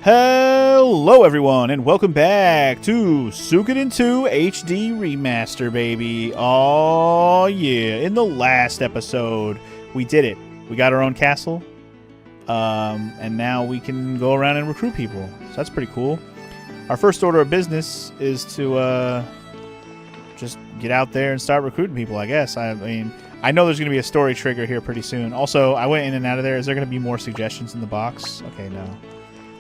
Hello everyone and welcome back to Suikoden 2 HD Remaster, baby. Oh yeah, in the last episode we did it. We got our own castle, and now we can go around and recruit people, so that's pretty cool. Our first order of business is to just get out there and start recruiting people, I guess. I mean, I know there's going to be a story trigger here pretty soon. Also, I went in and out of there. Is there going to be more suggestions in the box? Okay, no.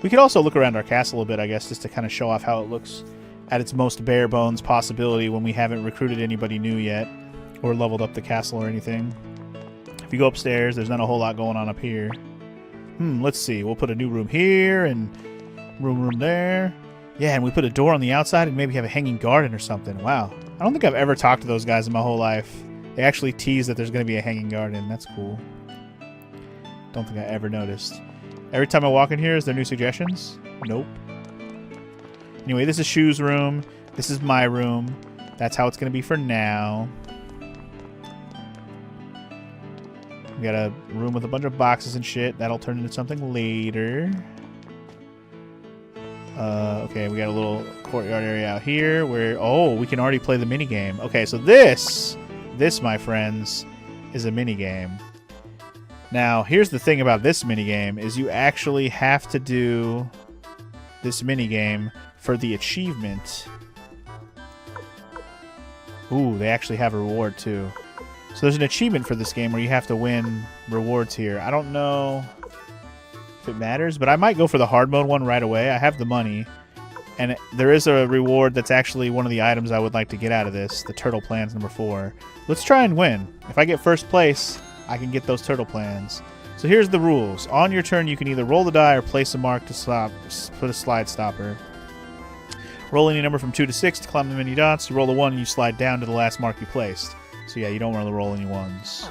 We could also look around our castle a bit, I guess, just to kind of show off how it looks at its most bare bones possibility when we haven't recruited anybody new yet or leveled up the castle or anything. If you go upstairs, there's not a whole lot going on up here. Let's see. We'll put a new room here and room there. Yeah, and we put a door on the outside and maybe have a hanging garden or something. Wow. I don't think I've ever talked to those guys in my whole life. They actually tease that there's going to be a hanging garden. That's cool. Don't think I ever noticed. Every time I walk in here, is there new suggestions? Nope. Anyway, this is Shu's room. This is my room. That's how it's going to be for now. We got a room with a bunch of boxes and shit. That'll turn into something later. Okay, we got a little courtyard area out here where... Oh, we can already play the minigame. Okay, so this, my friends, is a minigame. Now, here's the thing about this minigame, is you actually have to do this minigame for the achievement. Ooh, they actually have a reward, too. So there's an achievement for this game where you have to win rewards here. I don't know if it matters, but I might go for the hard mode one right away. I have the money, and there is a reward that's actually one of the items I would like to get out of this, the turtle plans number 4. Let's try and win. If I get first place, I can get those turtle plans. So here's the rules. On your turn, you can either roll the die or place a mark to stop, put a slide stopper. Roll any number from 2 to 6 to climb the many dots. You roll a 1 and you slide down to the last mark you placed. So yeah, you don't want to roll any 1s.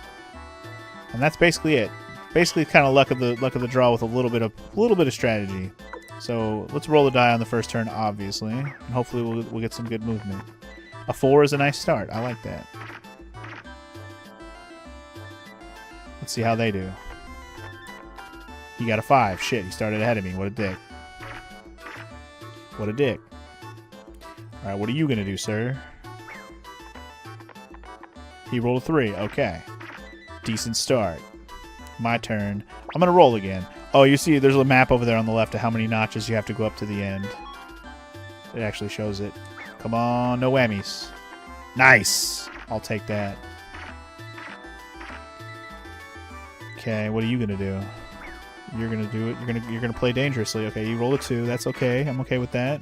And that's basically it. Basically, kind of luck of the draw with a little bit of strategy. So let's roll the die on the first turn, obviously, and hopefully we'll get some good movement. A 4 is a nice start. I like that. Let's see how they do. He got a 5. Shit, he started ahead of me. What a dick. What a dick. Alright, what are you going to do, sir? He rolled a 3. Okay. Decent start. My turn. I'm going to roll again. Oh, you see, there's a map over there on the left of how many notches you have to go up to the end. It actually shows it. Come on, no whammies. Nice! I'll take that. Okay, what are you gonna do? You're gonna do it. You're gonna play dangerously. Okay, you roll a 2. That's okay. I'm okay with that.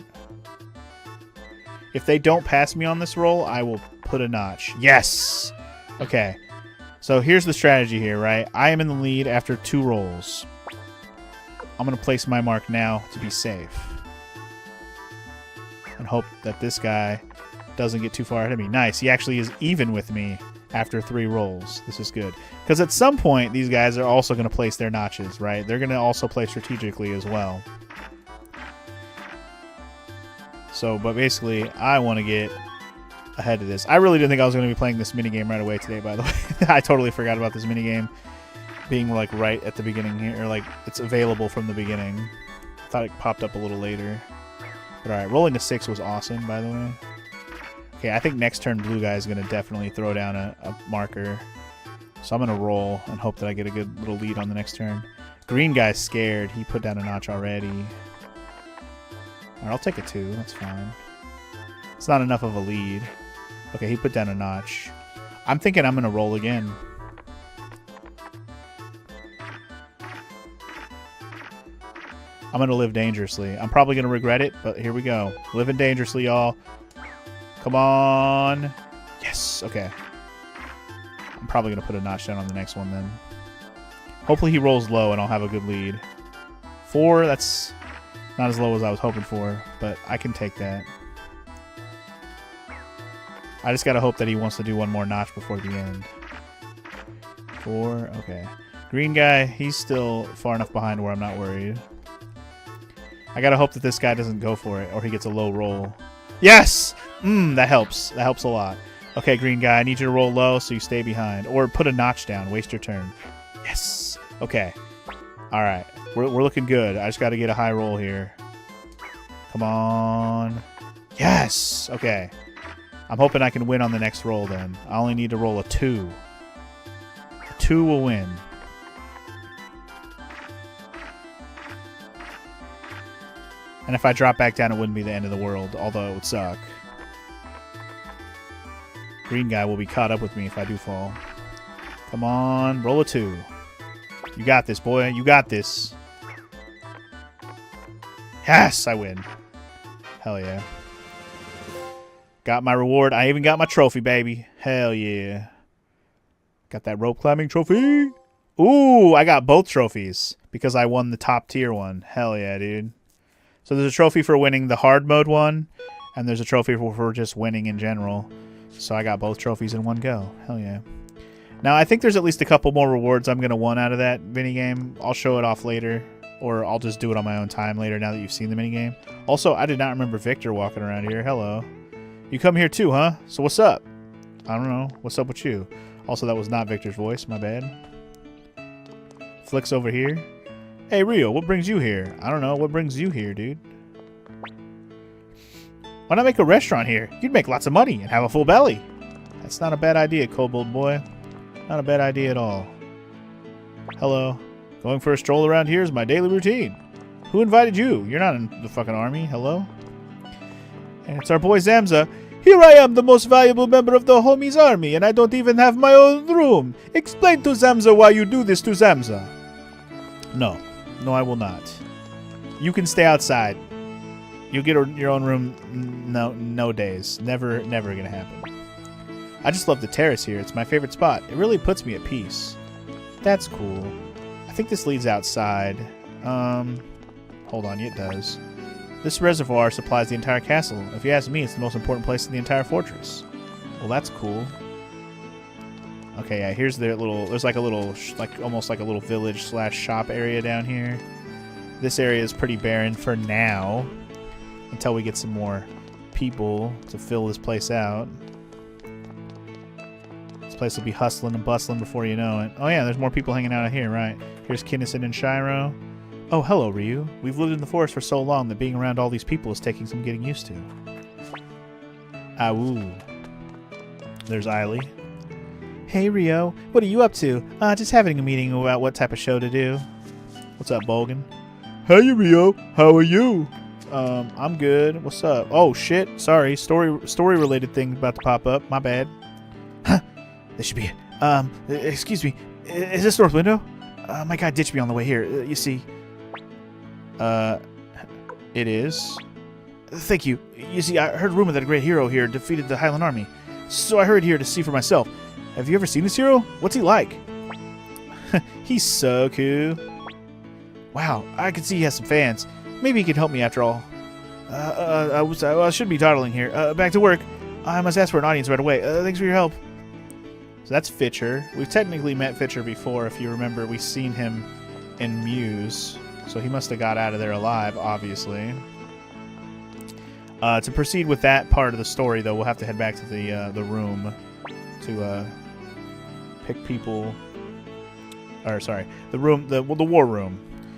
If they don't pass me on this roll, I will put a notch. Yes. Okay. So here's the strategy here, right? I am in the lead after 2 rolls. I'm gonna place my mark now to be safe, and hope that this guy doesn't get too far ahead of me. Nice. He actually is even with me after 3 rolls. This is good. Because at some point, these guys are also going to place their notches, right? They're going to also play strategically as well. So, but basically, I want to get ahead of this. I really didn't think I was going to be playing this minigame right away today, by the way. I totally forgot about this minigame being, like, right at the beginning here. Or, like, it's available from the beginning. I thought it popped up a little later. But, alright, rolling a 6 was awesome, by the way. Okay, I think next turn blue guy is going to definitely throw down a marker. So I'm going to roll and hope that I get a good little lead on the next turn. Green guy's scared. He put down a notch already. Alright, I'll take a 2. That's fine. It's not enough of a lead. Okay, he put down a notch. I'm thinking I'm going to roll again. I'm going to live dangerously. I'm probably going to regret it, but here we go. Living dangerously, y'all. Come on. Yes. Okay. I'm probably going to put a notch down on the next one then. Hopefully he rolls low and I'll have a good lead. 4, that's not as low as I was hoping for, but I can take that. I just got to hope that he wants to do one more notch before the end. 4. Okay. Green guy, he's still far enough behind where I'm not worried. I got to hope that this guy doesn't go for it or he gets a low roll. Yes! That helps. That helps a lot. Okay, green guy, I need you to roll low so you stay behind. Or put a notch down. Waste your turn. Yes! Okay. Alright. We're looking good. I just got to get a high roll here. Come on. Yes! Okay. I'm hoping I can win on the next roll then. I only need to roll a 2. A 2 will win. And if I drop back down, it wouldn't be the end of the world, although it would suck. Green guy will be caught up with me if I do fall. Come on, roll a 2. You got this, boy. You got this. Yes, I win. Hell yeah. Got my reward. I even got my trophy, baby. Hell yeah. Got that rope climbing trophy. Ooh, I got both trophies because I won the top tier one. Hell yeah, dude. So there's a trophy for winning the hard mode one, and there's a trophy for just winning in general. So I got both trophies in one go. Hell yeah. Now, I think there's at least a couple more rewards I'm going to want out of that minigame. I'll show it off later, or I'll just do it on my own time later now that you've seen the minigame. Also, I did not remember Victor walking around here. Hello. You come here too, huh? So what's up? I don't know. What's up with you? Also, that was not Victor's voice. My bad. Flick's over here. Hey, Rio, what brings you here? I don't know. What brings you here, dude? Why not make a restaurant here? You'd make lots of money and have a full belly. That's not a bad idea, Kobold boy. Not a bad idea at all. Hello. Going for a stroll around here is my daily routine. Who invited you? You're not in the fucking army. Hello? And it's our boy Zamza. Here I am, the most valuable member of the homies army, and I don't even have my own room. Explain to Zamza why you do this to Zamza. No. No, I will not. You can stay outside. You'll get your own room. No days. Never gonna happen. I just love the terrace here. It's my favorite spot. It really puts me at peace. That's cool. I think this leads outside. Hold on. It does. This reservoir supplies the entire castle. If you ask me, it's the most important place in the entire fortress. Well, that's cool. Okay, yeah, here's their little... There's like a little... almost like a little village / shop area down here. This area is pretty barren for now. Until we get some more people to fill this place out. This place will be hustling and bustling before you know it. Oh yeah, there's more people hanging out here, right? Here's Kinnison and Shiro. Oh, hello, Ryu. We've lived in the forest for so long that being around all these people is taking some getting used to. Awoo. There's Eiley. Hey, Rio. What are you up to? Just having a meeting about what type of show to do. What's up, Bolgan? Hey, Rio. How are you? I'm good. What's up? Oh, shit. Sorry. Story-related thing about to pop up. My bad. Huh. This should be it. Excuse me. Is this North Window? My guy ditched me on the way here. You see... It is. Thank you. You see, I heard rumor that a great hero here defeated the Highland Army. So I hurried here to see for myself. Have you ever seen this hero? What's he like? He's so cool. Wow, I can see he has some fans. Maybe he can help me after all. I should be dawdling here. Back to work. I must ask for an audience right away. Thanks for your help. So that's Fitcher. We've technically met Fitcher before, if you remember. We've seen him in Muse. So he must have got out of there alive, obviously. To proceed with that part of the story, though, we'll have to head back to the room to pick people. Or sorry, the room, the war room.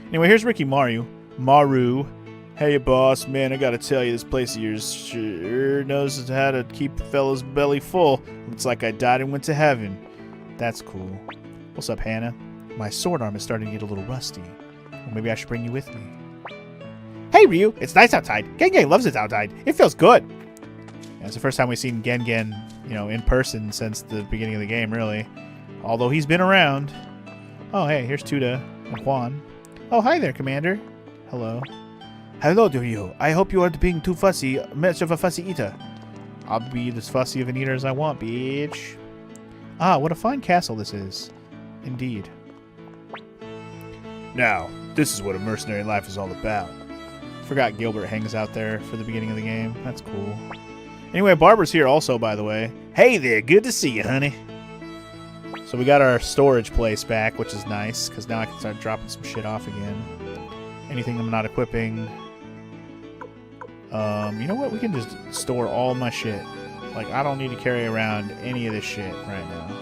Anyway, here's Ricky Maru. Hey, boss, man, I gotta tell you, this place of yours sure knows how to keep a fella's belly full. Looks like I died and went to heaven. That's cool. What's up, Hannah? My sword arm is starting to get a little rusty. Well, maybe I should bring you with me. Hey, Ryu, it's nice outside. Gengen loves it outside. It feels good. Yeah, it's the first time we've seen Gengen, in person since the beginning of the game, really. Although he's been around. Oh, hey, here's Tuda and Juan. Oh, hi there, Commander. Hello. Hello, Ryu. I hope you aren't being too fussy, much of a fussy eater. I'll be as fussy of an eater as I want, bitch. Ah, what a fine castle this is. Indeed. Now, this is what a mercenary life is all about. Forgot Gilbert hangs out there for the beginning of the game. That's cool. Anyway, Barbara's here also, by the way. Hey there, good to see you, honey. So we got our storage place back, which is nice, because now I can start dropping some shit off again. Anything I'm not equipping. You know what? We can just store all my shit. Like, I don't need to carry around any of this shit right now.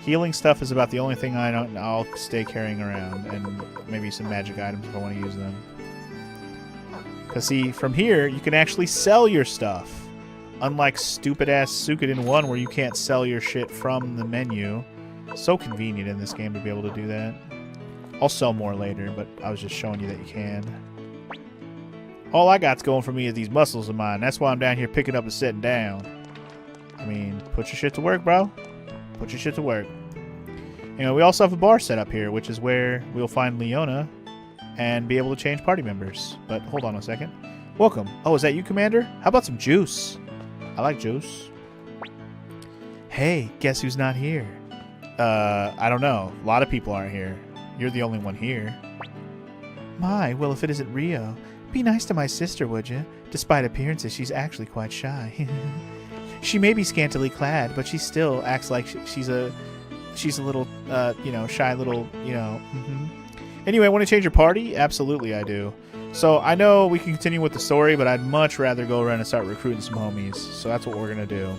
Healing stuff is about the only thing I'll stay carrying around, and maybe some magic items if I want to use them. Because see, from here, you can actually sell your stuff. Unlike stupid-ass Suikoden 1 where you can't sell your shit from the menu. So convenient in this game to be able to do that. I'll sell more later, but I was just showing you that you can. All I got's going for me is these muscles of mine. That's why I'm down here picking up and sitting down. I mean, put your shit to work, bro. Put your shit to work. You know, we also have a bar set up here, which is where we'll find Leona and be able to change party members. But hold on a second. Welcome. Oh, is that you, Commander? How about some juice? I like juice. Hey, guess who's not here? I don't know. A lot of people aren't here. You're the only one here. My, well, if it isn't Rio. Be nice to my sister, would you? Despite appearances, she's actually quite shy. She may be scantily clad, but she still acts like she's a little, you know, shy little, you know. Anyway, want to change your party? Absolutely, I do. So I know we can continue with the story, but I'd much rather go around and start recruiting some homies. So that's what we're gonna do.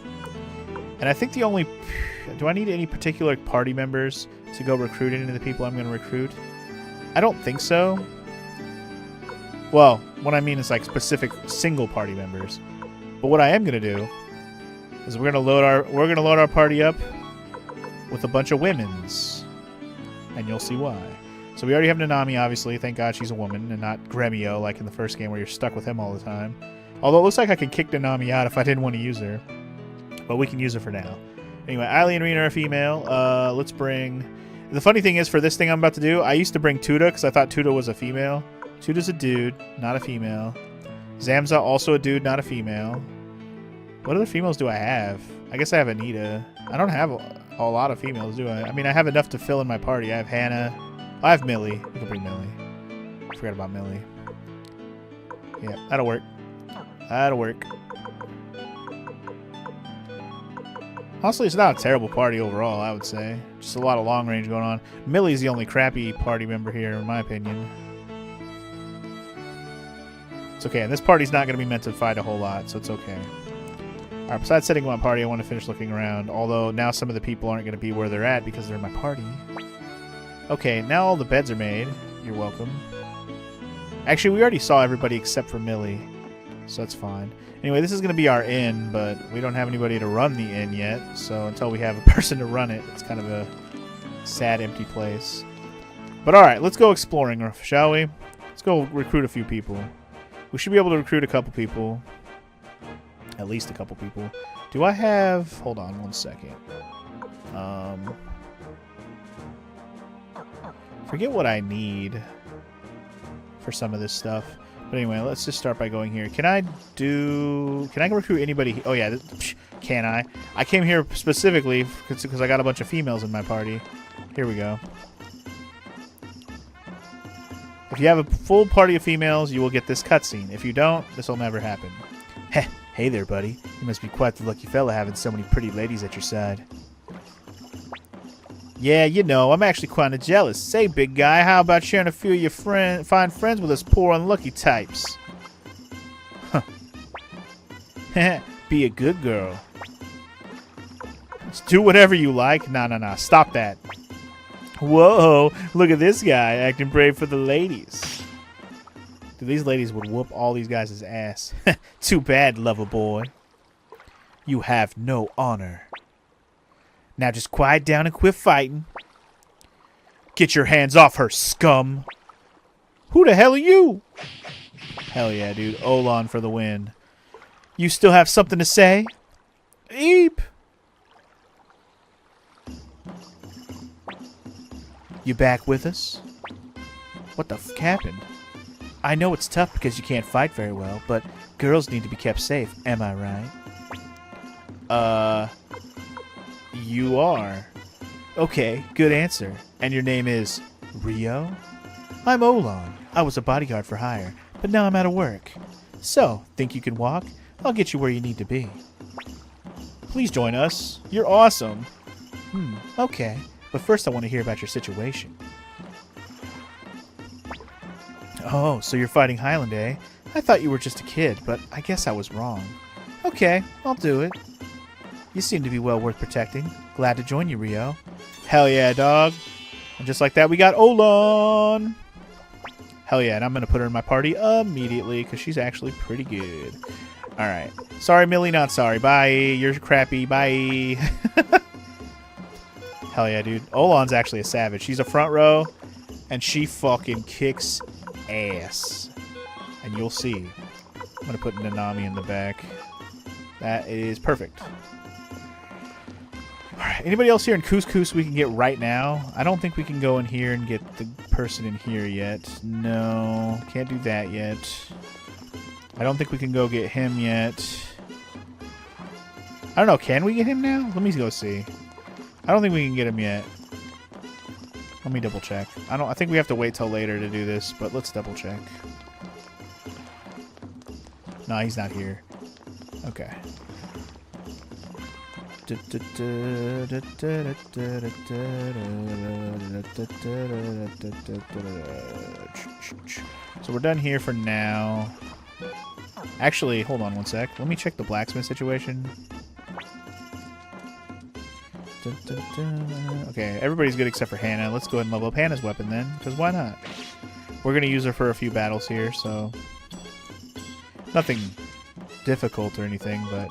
And I think the only, do I need any particular party members to go recruit into the people I'm gonna recruit? I don't think so. Well, what I mean is like specific single party members. But what I am gonna do is we're gonna load our party up with a bunch of women's, and you'll see why. So we already have Nanami, obviously. Thank God she's a woman and not Gremio like in the first game where you're stuck with him all the time. Although it looks like I could kick Nanami out if I didn't want to use her, but we can use her for now. Anyway, Eileen and Rena are female. Let's bring. The funny thing is, for this thing I'm about to do, I used to bring Tuda because I thought Tuda was a female. Tuda's a dude, not a female. Zamza also a dude, not a female. What other females do I have? I guess I have Anita. I don't have a lot of females, do I? I mean, I have enough to fill in my party. I have Hannah. I have Millie. We can bring Millie. I forgot about Millie. Yeah, that'll work. That'll work. Honestly, it's not a terrible party overall, I would say. Just a lot of long range going on. Millie's the only crappy party member here, in my opinion. It's okay, and this party's not going to be meant to fight a whole lot, so it's okay. Alright, besides setting up my party, I want to finish looking around. Although, now some of the people aren't going to be where they're at because they're in my party. Okay, now all the beds are made. You're welcome. Actually, we already saw everybody except for Millie, so that's fine. Anyway, this is going to be our inn, but we don't have anybody to run the inn yet, so until we have a person to run it, it's kind of a sad, empty place. But alright, let's go exploring, shall we? Let's go recruit a few people. We should be able to recruit a couple people. At least a couple people. Do I have... Hold on one second. Forget what I need for some of this stuff. But anyway, let's just start by going here. Can I recruit anybody? Oh yeah, can I? I came here specifically because I got a bunch of females in my party. Here we go. If you have a full party of females, you will get this cutscene. If you don't, this will never happen. Heh, hey there, buddy. You must be quite the lucky fella having so many pretty ladies at your side. Yeah, you know, I'm actually kind of jealous. Say, big guy, how about sharing a few of your fine friends with us poor unlucky types? Huh. Be a good girl. Just do whatever you like. Nah. Stop that. Whoa, look at this guy acting brave for the ladies. Dude, these ladies would whoop all these guys' ass. Too bad, lover boy. You have no honor. Now just quiet down and quit fighting. Get your hands off her, scum. Who the hell are you? Hell yeah, dude. Olan for the win. You still have something to say? Eep. You back with us? What the f happened? I know it's tough because you can't fight very well, but girls need to be kept safe, am I right? You are. Okay, good answer. And your name is Rio? I'm Olan. I was a bodyguard for hire, but now I'm out of work. So, think you can walk? I'll get you where you need to be. Please join us. You're awesome. Okay. But first I want to hear about your situation. Oh, so you're fighting Highland, eh? I thought you were just a kid, but I guess I was wrong. Okay, I'll do it. You seem to be well worth protecting. Glad to join you, Rio. Hell yeah, dog. And just like that, we got Olan. Hell yeah, and I'm going to put her in my party immediately because she's actually pretty good. All right. Sorry, Millie, not sorry. Bye. You're crappy. Bye. Hell yeah, dude. Olan's actually a savage. She's a front row, and she fucking kicks ass. And you'll see. I'm going to put Nanami in the back. That is perfect. Alright, anybody else here in Couscous we can get right now? I don't think we can go in here and get the person in here yet. No, can't do that yet. I don't think we can go get him yet. I don't know, can we get him now? Let me go see. I don't think we can get him yet. Let me double check. I think we have to wait till later to do this, but let's double check. No, he's not here. Okay. So we're done here for now. Actually, hold on one sec. Let me check the blacksmith situation. Okay, everybody's good except for Hannah. Let's go ahead and level up Hannah's weapon then, because why not? We're going to use her for a few battles here, so... Nothing difficult or anything, but...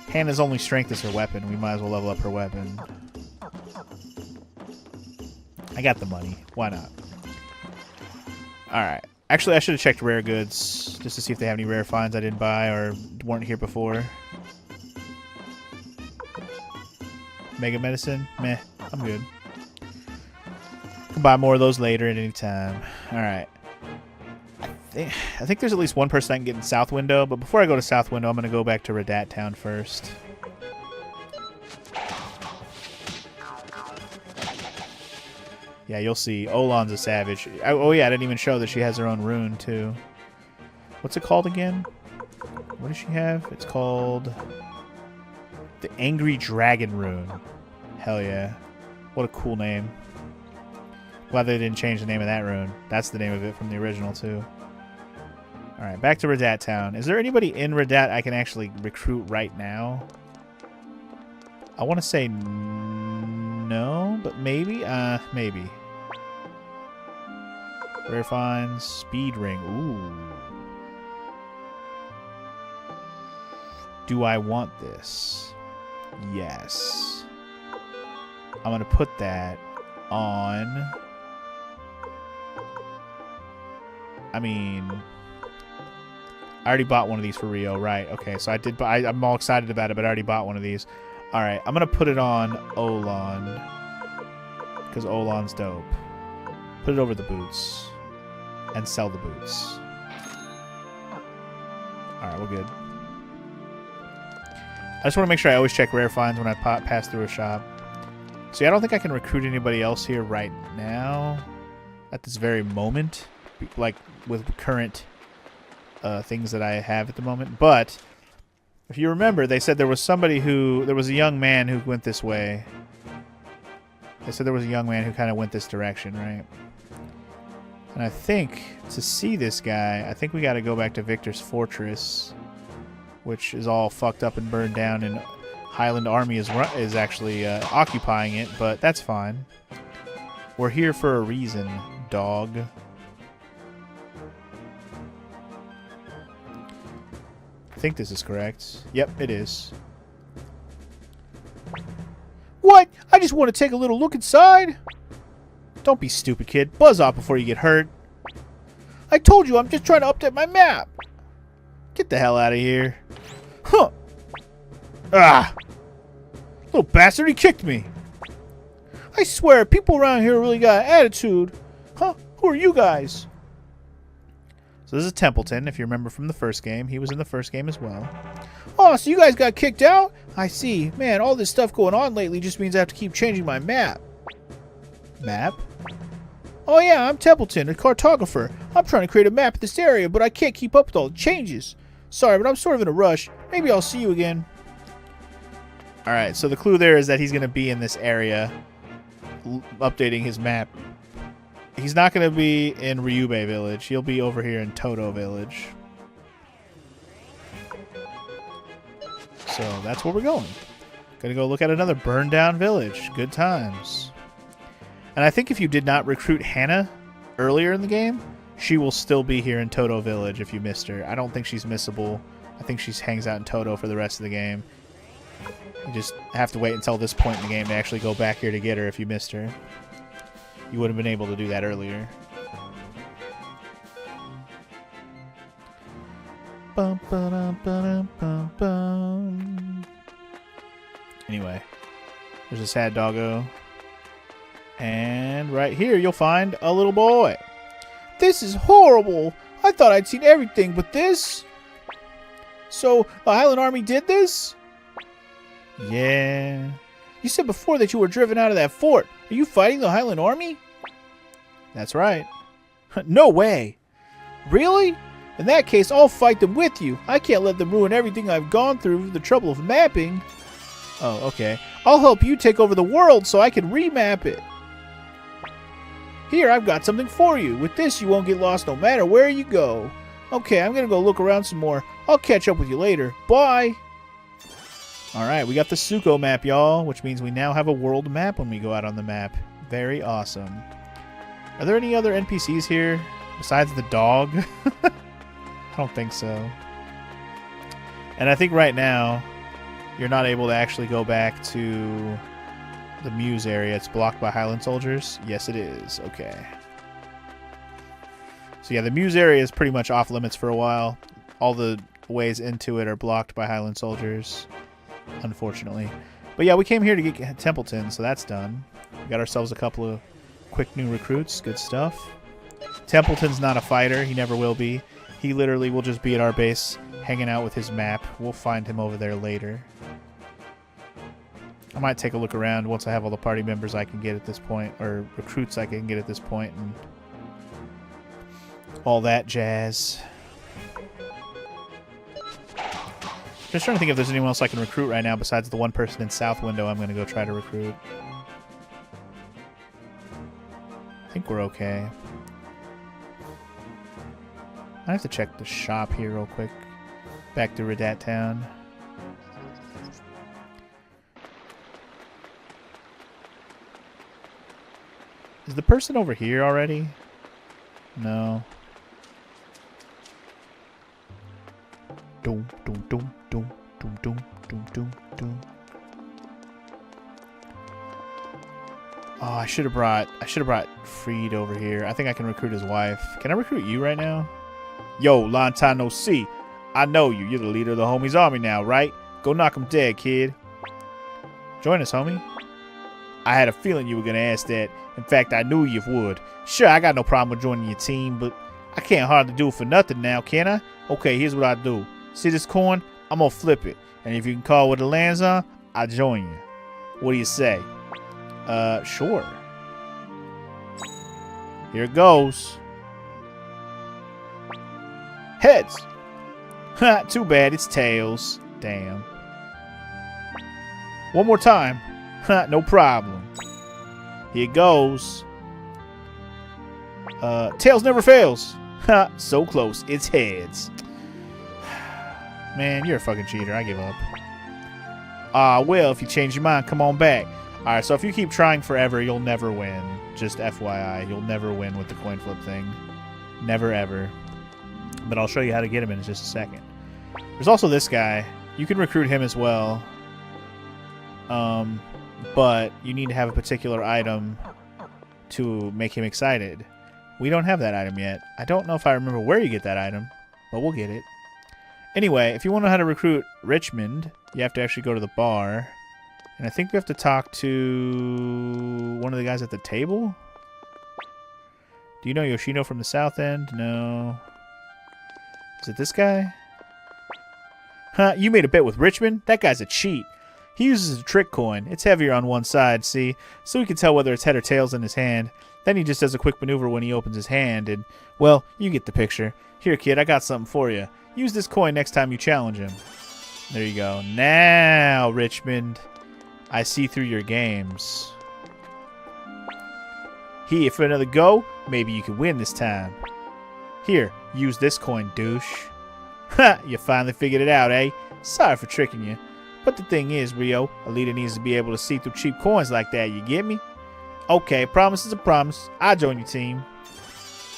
Hannah's only strength is her weapon. We might as well level up her weapon. I got the money. Why not? Alright. Actually, I should have checked rare goods just to see if they have any rare finds I didn't buy or weren't here before. Mega medicine? Meh. I'm good. Can buy more of those later at any time. Alright. I think there's at least one person I can get in South Window, but before I go to South Window, I'm going to go back to Radat Town first. Yeah, you'll see. Olan's a savage. Oh yeah, I didn't even show that she has her own rune, too. What's it called again? What does she have? It's called... the Angry Dragon Rune. Hell yeah. What a cool name. Glad they didn't change the name of that rune. That's the name of it from the original, too. Alright, back to Radat Town. Is there anybody in Radat I can actually recruit right now? I want to say no, but maybe? Maybe. Rare finds, speed ring. Ooh. Do I want this? Yes. I'm going to put that on... I mean... I already bought one of these for Rio, right? Okay, so I did buy... I'm all excited about it, but I already bought one of these. Alright, I'm going to put it on Olan. Because Olan's dope. Put it over the boots. And sell the boots. Alright, we're good. I just want to make sure I always check rare finds when I pass through a shop. See, I don't think I can recruit anybody else here right now. At this very moment. Like, with current... things that I have at the moment, but if you remember, they said there was a young man who went this way. They said there was a young man who kind of went this direction, right? And I think to see this guy, I think we got to go back to Victor's Fortress, which is all fucked up and burned down, and Highland Army is actually occupying it, but that's fine. We're here for a reason, dog. I think this is correct. Yep, it is. What? I just want to take a little look inside. Don't be stupid, kid. Buzz off before you get hurt. I told you I'm just trying to update my map. Get the hell out of here. Huh. Ah. Little bastard, he kicked me. I swear, people around here really got an attitude. Huh? Who are you guys? So this is Templeton, if you remember from the first game. He was in the first game as well. Oh, so you guys got kicked out? I see. Man, all this stuff going on lately just means I have to keep changing my map. Map? Oh yeah, I'm Templeton, a cartographer. I'm trying to create a map of this area, but I can't keep up with all the changes. Sorry, but I'm sort of in a rush. Maybe I'll see you again. Alright, so the clue there is that he's going to be in this area, updating his map. He's not going to be in Ryubei Village. He'll be over here in Toto Village. So that's where we're going. Gonna go look at another burned down village. Good times. And I think if you did not recruit Hannah earlier in the game, she will still be here in Toto Village if you missed her. I don't think she's missable. I think she hangs out in Toto for the rest of the game. You just have to wait until this point in the game to actually go back here to get her if you missed her. You would have been able to do that earlier. Bum, ba-dum, ba-dum, bum, bum. Anyway, there's a sad doggo. And right here you'll find a little boy. This is horrible. I thought I'd seen everything but this. So, the Highland Army did this? Yeah. You said before that you were driven out of that fort. Are you fighting the Highland Army? That's right. No way. Really? In that case, I'll fight them with you. I can't let them ruin everything I've gone through the trouble of mapping. Oh, okay. I'll help you take over the world so I can remap it. Here, I've got something for you. With this, you won't get lost no matter where you go. Okay, I'm going to go look around some more. I'll catch up with you later. Bye! Alright, we got the Suiko map, y'all, which means we now have a world map when we go out on the map. Very awesome. Are there any other NPCs here besides the dog? I don't think so. And I think right now, you're not able to actually go back to the Muse area. It's blocked by Highland soldiers. Yes, it is. Okay. So yeah, the Muse area is pretty much off limits for a while. All the ways into it are blocked by Highland soldiers, unfortunately. But yeah, we came here to get Templeton, so that's done. We got ourselves a couple of quick new recruits. Good stuff. Templeton's not a fighter. He never will be. He literally will just be at our base, hanging out with his map. We'll find him over there later. I might take a look around once I have all the party members I can get at this point, or recruits I can get at this point, and all that jazz. Just trying to think if there's anyone else I can recruit right now besides the one person in South Window I'm going to go try to recruit. I think we're okay. I have to check the shop here real quick. Back to Redat Town. Is the person over here already? No. Doom, doom, doom, doom, doom, doom, doom, doom, doom. Oh, I should have brought Freed over here. I think I can recruit his wife. Can I recruit you right now? Yo, long time no see. I know you. You're the leader of the homies army now, right? Go knock him dead, kid. Join us, homie. I had a feeling you were going to ask that. In fact, I knew you would. Sure, I got no problem with joining your team, but I can't hardly do it for nothing now, can I? Okay, here's what I do. See this coin? I'm going to flip it. And if you can call what it lands on, I'll join you. What do you say? Sure. Here it goes. Heads. Ha, too bad, it's tails. Damn. One more time. Ha, no problem. Here it goes. Tails never fails. Ha, so close. It's heads. Man, you're a fucking cheater. I give up. Well, if you change your mind, come on back. Alright, so if you keep trying forever, you'll never win. Just FYI, you'll never win with the coin flip thing. Never, ever. But I'll show you how to get him in just a second. There's also this guy. You can recruit him as well. But you need to have a particular item to make him excited. We don't have that item yet. I don't know if I remember where you get that item, but we'll get it. Anyway, if you want to know how to recruit Richmond, you have to actually go to the bar. And I think we have to talk to one of the guys at the table. Do you know Yoshino from the South End? No. Is it this guy? Huh, you made a bet with Richmond? That guy's a cheat. He uses a trick coin. It's heavier on one side, see? So he can tell whether it's head or tails in his hand. Then he just does a quick maneuver when he opens his hand and, well, you get the picture. Here, kid, I got something for you. Use this coin next time you challenge him. There you go. Now, Richmond, I see through your games. Here, for another go, maybe you can win this time. Here, use this coin, douche. Ha! You finally figured it out, eh? Sorry for tricking you. But the thing is, Rio, a leader needs to be able to see through cheap coins like that, you get me? Okay, promise is a promise. I'll join your team.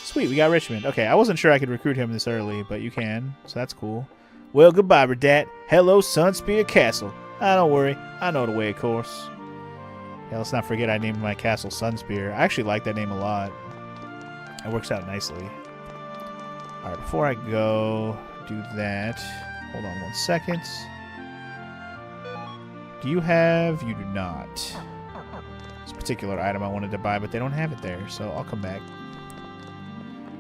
Sweet, we got Richmond. Okay, I wasn't sure I could recruit him this early, but you can, so that's cool. Well, goodbye, Radat. Hello, Sunspear Castle. Don't worry, I know the way, of course. Yeah, let's not forget I named my castle Sunspear. I actually like that name a lot. It works out nicely. Alright, before I go do that, hold on 1 second. Do you have... You do not. This particular item I wanted to buy, but they don't have it there, so I'll come back.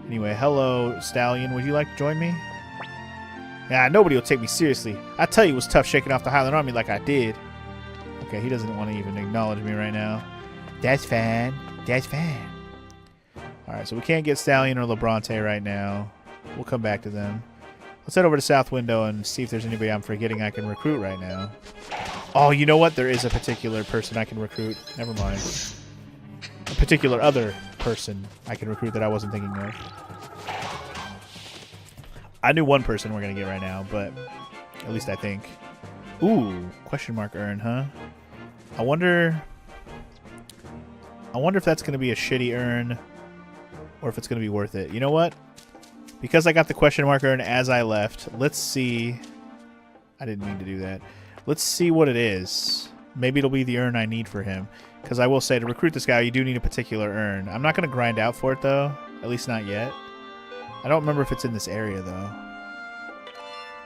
Anyway, hello, Stallion. Would you like to join me? Yeah, nobody will take me seriously. I tell you it was tough shaking off the Highland Army like I did. Okay, he doesn't want to even acknowledge me right now. That's fine. That's fine. Alright, so we can't get Stallion or Lebrante right now. We'll come back to them. Let's head over to South Window and see if there's anybody I'm forgetting I can recruit right now. Oh, you know what? There is a particular person I can recruit. Never mind. A particular other person I can recruit that I wasn't thinking of. I knew one person we're going to get right now, but at least I think. Ooh, question mark urn, huh? I wonder if that's going to be a shitty urn or if it's going to be worth it. You know what? Because I got the question mark urn as I left, let's see. I didn't mean to do that. Let's see what it is. Maybe it'll be the urn I need for him. Because I will say, to recruit this guy, you do need a particular urn. I'm not going to grind out for it, though. At least not yet. I don't remember if it's in this area, though.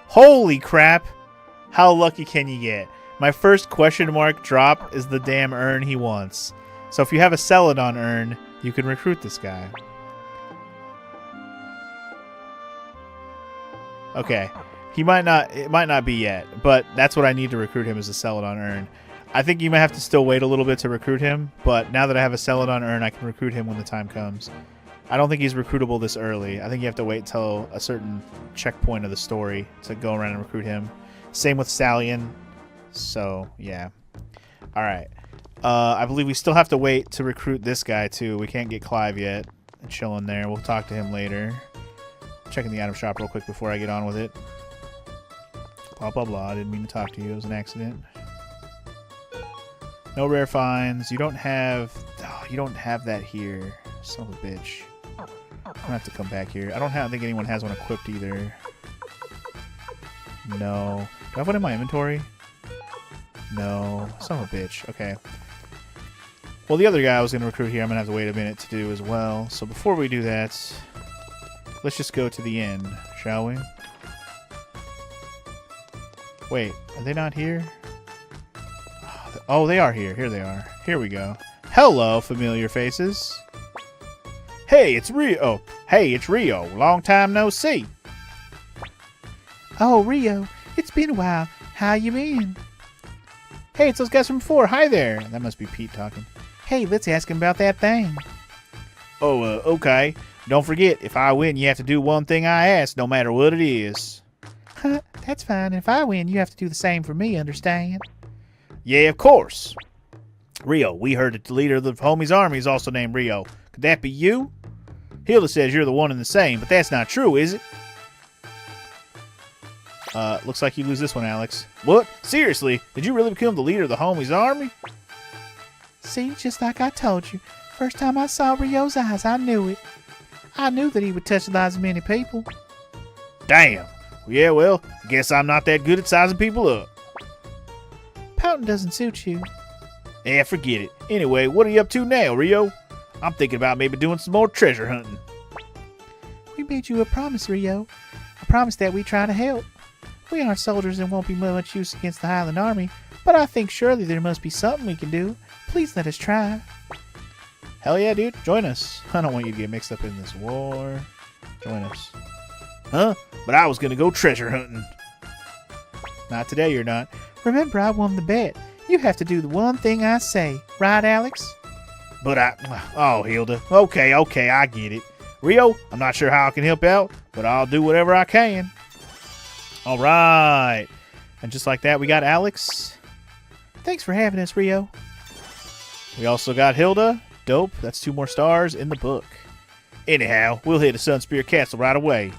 Holy crap! How lucky can you get? My first question mark drop is the damn urn he wants. So if you have a Celadon urn, you can recruit this guy. Okay. He might not, it might not be yet, but that's what I need to recruit him, is a Celadon urn. I think you might have to still wait a little bit to recruit him, but now that I have a Celadon urn, I can recruit him when the time comes. I don't think he's recruitable this early. I think you have to wait till a certain checkpoint of the story to go around and recruit him. Same with Stallion. So, yeah. Alright. I believe we still have to wait to recruit this guy, too. We can't get Clive yet. Chilling there. We'll talk to him later. Checking the item shop real quick before I get on with it. Blah, blah, blah. I didn't mean to talk to you. It was an accident. No rare finds. You don't have... Oh, you don't have that here. Son of a bitch. I'm gonna have to come back here. I don't think anyone has one equipped either. No. Do I have one in my inventory? No. Son of a bitch. Okay. Well, the other guy I was going to recruit here, I'm going to have to wait a minute to do as well. So before we do that, let's just go to the inn, shall we? Wait, are they not here? Oh, they are here. Here they are. Here we go. Hello, familiar faces. Hey, it's Rio. Oh, hey, it's Rio. Long time no see. Oh, Rio, it's been a while. How you been? Hey, it's those guys from before. Hi there. That must be Pete talking. Hey, let's ask him about that thing. Oh, okay. Don't forget, if I win, you have to do one thing I ask, no matter what it is. Huh, that's fine. If I win, you have to do the same for me, understand? Yeah, of course. Rio, we heard that the leader of the homies' army is also named Rio. Could that be you? Hilda says you're the one and the same, but that's not true, is it? Looks like you lose this one, Alex. What? Seriously? Did you really become the leader of the homies' army? See, just like I told you. First time I saw Rio's eyes, I knew it. I knew that he would touch the lives of many people. Damn. Yeah, well, guess I'm not that good at sizing people up. Pouting doesn't suit you. Yeah, forget it. Anyway, what are you up to now, Rio? I'm thinking about maybe doing some more treasure hunting. We made you a promise, Rio. A promise that we try to help. We aren't soldiers and won't be much use against the Highland Army, but I think surely there must be something we can do. Please let us try. Hell yeah, dude. Join us. I don't want you to get mixed up in this war. Join us. Huh? But I was going to go treasure hunting. Not today, you're not. Remember, I won the bet. You have to do the one thing I say. Right, Alex? But oh, Hilda. Okay, I get it. Rio, I'm not sure how I can help out, but I'll do whatever I can. All right. And just like that, we got Alex. Thanks for having us, Rio. We also got Hilda. Dope. That's 2 more stars in the book. Anyhow, we'll hit a Sunspear Castle right away.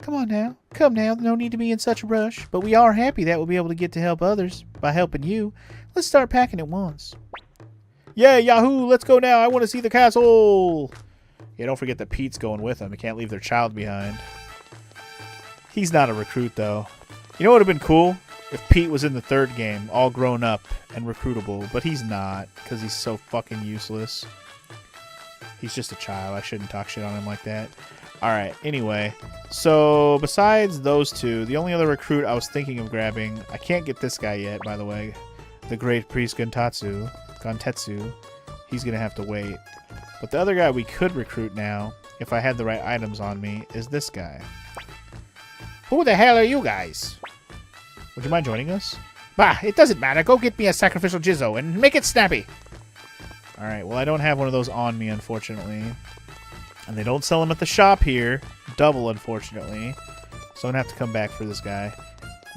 Come on now. Come now. No need to be in such a rush. But we are happy that we'll be able to get to help others by helping you. Let's start packing at once. Yeah, Yahoo! Let's go now. I want to see the castle. Yeah, don't forget that Pete's going with them. They can't leave their child behind. He's not a recruit, though. You know what would have been cool? If Pete was in the third game, all grown up and recruitable. But he's not, because he's so fucking useless. He's just a child. I shouldn't talk shit on him like that. Alright, anyway. So, besides those two, the only other recruit I was thinking of grabbing... I can't get this guy yet, by the way. The Great Priest Gontetsu. He's going to have to wait. But the other guy we could recruit now, if I had the right items on me, is this guy. Who the hell are you guys? Would you mind joining us? Bah, it doesn't matter. Go get me a sacrificial jizzo and make it snappy. Alright, well I don't have one of those on me, unfortunately. And they don't sell them at the shop here. Double, unfortunately. So I'm going to have to come back for this guy.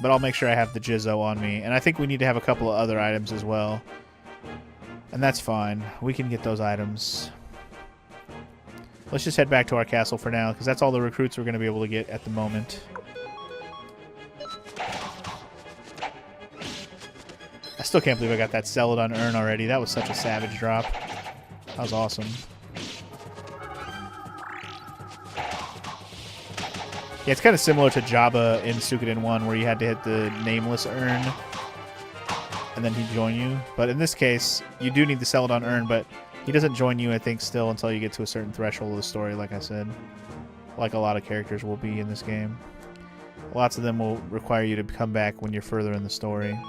But I'll make sure I have the jizzo on me. And I think we need to have a couple of other items as well. And that's fine. We can get those items. Let's just head back to our castle for now, because that's all the recruits we're going to be able to get at the moment. I still can't believe I got that Celadon urn already. That was such a savage drop. That was awesome. Yeah, it's kind of similar to Jabba in Suikoden 1, where you had to hit the nameless urn, and then he'd join you. But in this case, you do need the Celadon urn, but he doesn't join you, I think, still until you get to a certain threshold of the story, like I said. Like a lot of characters will be in this game. Lots of them will require you to come back when you're further in the story.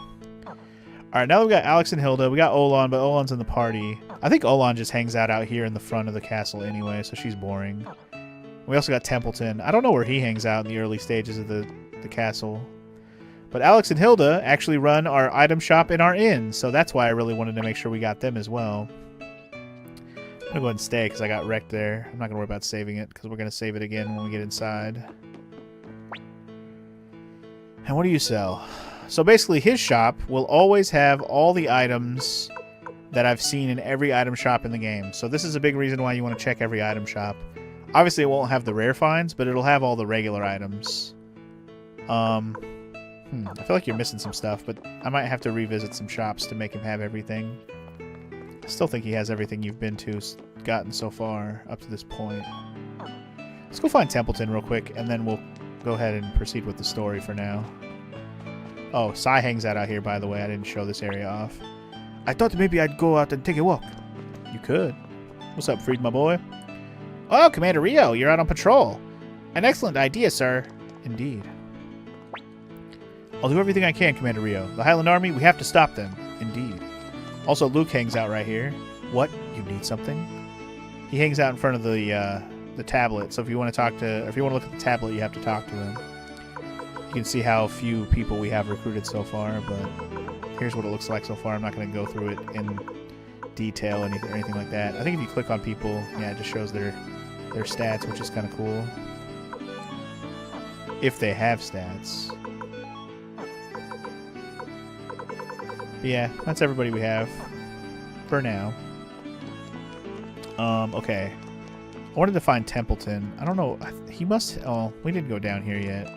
Alright, now that we've got Alex and Hilda, we got Olan, but Olan's in the party. I think Olan just hangs out here in the front of the castle anyway, so she's boring. We also got Templeton. I don't know where he hangs out in the early stages of the castle. But Alex and Hilda actually run our item shop in our inn, so that's why I really wanted to make sure we got them as well. I'm going to go ahead and stay because I got wrecked there. I'm not going to worry about saving it because we're going to save it again when we get inside. And what do you sell? So basically his shop will always have all the items that I've seen in every item shop in the game. So this is a big reason why you want to check every item shop. Obviously it won't have the rare finds, but it'll have all the regular items. I feel like you're missing some stuff, but I might have to revisit some shops to make him have everything. I still think he has everything you've gotten so far up to this point. Let's go find Templeton real quick, and then we'll go ahead and proceed with the story for now. Oh, Sai hangs out here, by the way. I didn't show this area off. I thought maybe I'd go out and take a walk. You could. What's up, Freed, my boy? Oh, Commander Rio, you're out on patrol. An excellent idea, sir. Indeed. I'll do everything I can, Commander Rio. The Highland Army, we have to stop them. Indeed. Also, Luke hangs out right here. What? You need something? He hangs out in front of the tablet. So if you want to look at the tablet, you have to talk to him. You can see how few people we have recruited so far, but here's what it looks like so far. I'm not going to go through it in detail or anything like that. I think if you click on people, yeah, it just shows their stats, which is kind of cool. If they have stats. But yeah, that's everybody we have for now. Okay. I wanted to find Templeton. I don't know. He must... Oh, we didn't go down here yet.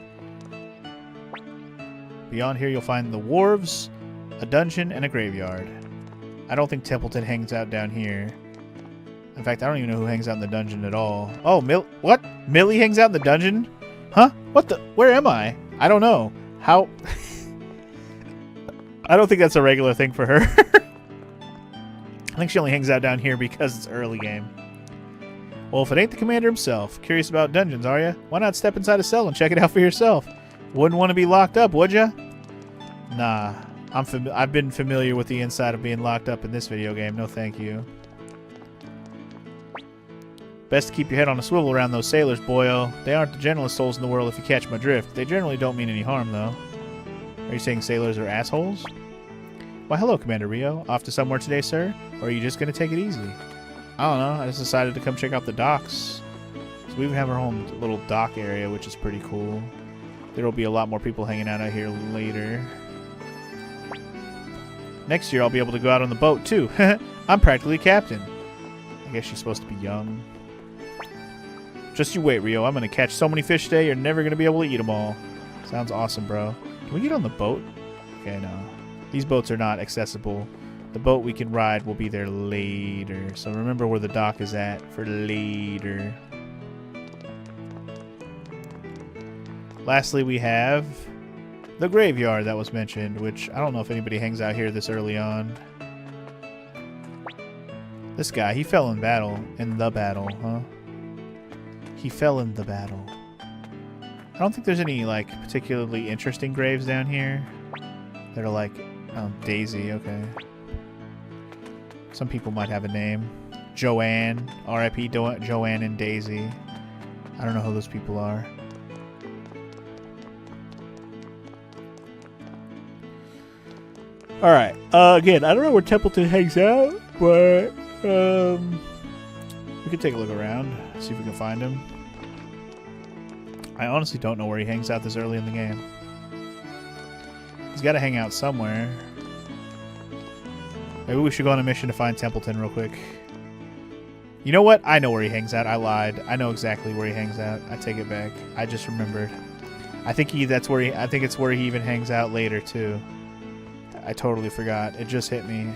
Beyond here, you'll find the wharves, a dungeon, and a graveyard. I don't think Templeton hangs out down here. In fact, I don't even know who hangs out in the dungeon at all. Oh, what? Millie hangs out in the dungeon? Huh? What the? Where am I? I don't know. How? I don't think that's a regular thing for her. I think she only hangs out down here because it's early game. Well, if it ain't the commander himself, curious about dungeons, are ya? Why not step inside a cell and check it out for yourself? Wouldn't want to be locked up, would ya? Nah, I've been familiar with the inside of being locked up in this video game. No, thank you. Best to keep your head on a swivel around those sailors, boyo. They aren't the gentlest souls in the world if you catch my drift. They generally don't mean any harm, though. Are you saying sailors are assholes? Why, hello, Commander Rio. Off to somewhere today, sir? Or are you just going to take it easy? I don't know. I just decided to come check out the docks. So we have our own little dock area, which is pretty cool. There will be a lot more people hanging out here later. Next year, I'll be able to go out on the boat, too. I'm practically captain. I guess she's supposed to be young. Just you wait, Rio. I'm going to catch so many fish today, you're never going to be able to eat them all. Sounds awesome, bro. Can we get on the boat? Okay, no. These boats are not accessible. The boat we can ride will be there later. So remember where the dock is at for later. Lastly, we have the graveyard that was mentioned, which I don't know if anybody hangs out here this early on. This guy, he fell in battle. In the battle, huh? He fell in the battle. I don't think there's any, like, particularly interesting graves down here. That are like, oh, Daisy, okay. Some people might have a name. Joanne, R.I.P. Joanne and Daisy. I don't know who those people are. Alright, again, I don't know where Templeton hangs out, but, we can take a look around, see if we can find him. I honestly don't know where he hangs out this early in the game. He's got to hang out somewhere. Maybe we should go on a mission to find Templeton real quick. You know what? I know where he hangs out. I lied. I know exactly where he hangs out. I take it back. I just remembered. I think it's where he even hangs out later too. I totally forgot. It just hit me.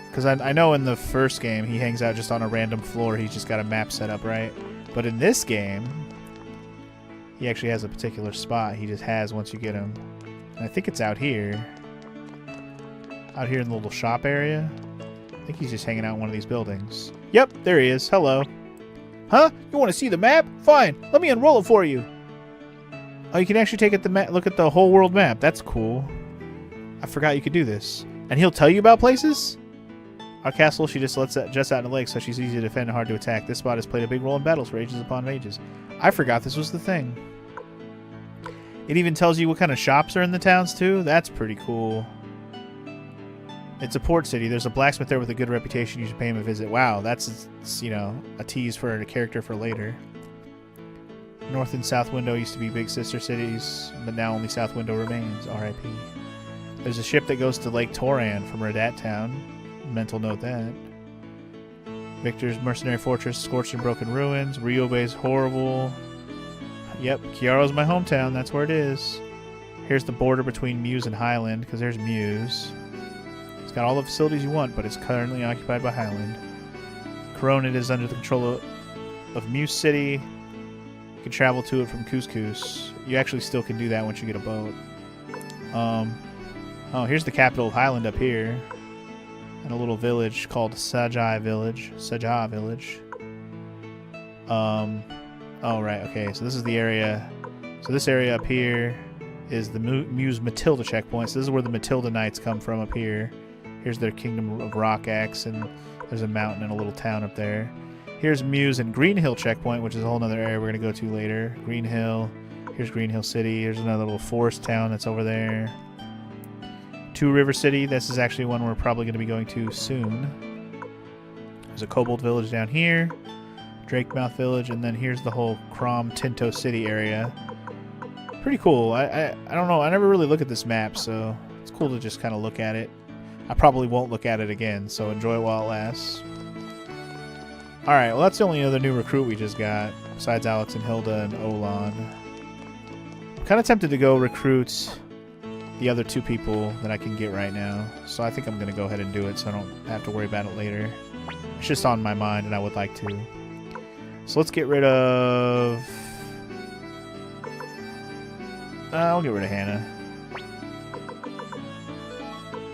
Because I know in the first game he hangs out just on a random floor. He's just got a map set up, right? But in this game, he actually has a particular spot he just has once you get him. And I think it's out here. Out here in the little shop area. I think he's just hanging out in one of these buildings. Yep, there he is. Hello. Huh? You want to see the map? Fine. Let me unroll it for you. Oh, you can actually take it look at the whole world map. That's cool. I forgot you could do this. And he'll tell you about places? Our castle, she just lets just out in the lake, so she's easy to defend and hard to attack. This spot has played a big role in battles for ages upon ages. I forgot this was the thing. It even tells you what kind of shops are in the towns, too. That's pretty cool. It's a port city. There's a blacksmith there with a good reputation. You should pay him a visit. Wow, that's, you know, a tease for a character for later. North and South Window used to be big sister cities, but now only South Window remains. R.I.P. There's a ship that goes to Lake Toran from Redat Town. Mental note that. Victor's Mercenary Fortress, scorched and broken ruins. Rio Bay's horrible. Yep, Kiaro's my hometown. That's where it is. Here's the border between Muse and Highland, because there's Muse. It's got all the facilities you want, but it's currently occupied by Highland. Coronid is under the control of Muse City. You can travel to it from Couscous. You actually still can do that once you get a boat. Oh, here's the capital of Highland up here. And a little village called Sajah Village. Sajah Village. Oh, right, okay. So this is the area. So this area up here is the Muse Matilda checkpoint. So this is where the Matilda Knights come from up here. Here's their Kingdom of Rock Axe, and there's a mountain and a little town up there. Here's Muse and Green Hill checkpoint, which is a whole other area we're going to go to later. Green Hill. Here's Green Hill City. Here's another little forest town that's over there. Two River City. This is actually one we're probably going to be going to soon. There's a Kobold Village down here. Drakemouth Village, and then here's the whole Crom Tinto City area. Pretty cool. I don't know. I never really look at this map, so it's cool to just kind of look at it. I probably won't look at it again, so enjoy it while it lasts. Alright, well that's the only other new recruit we just got, besides Alex and Hilda and Olan. I'm kind of tempted to go recruit the other two people that I can get right now, so I think I'm going to go ahead and do it so I don't have to worry about it later. It's just on my mind and I would like to. So let's get rid of... I'll get rid of Hannah.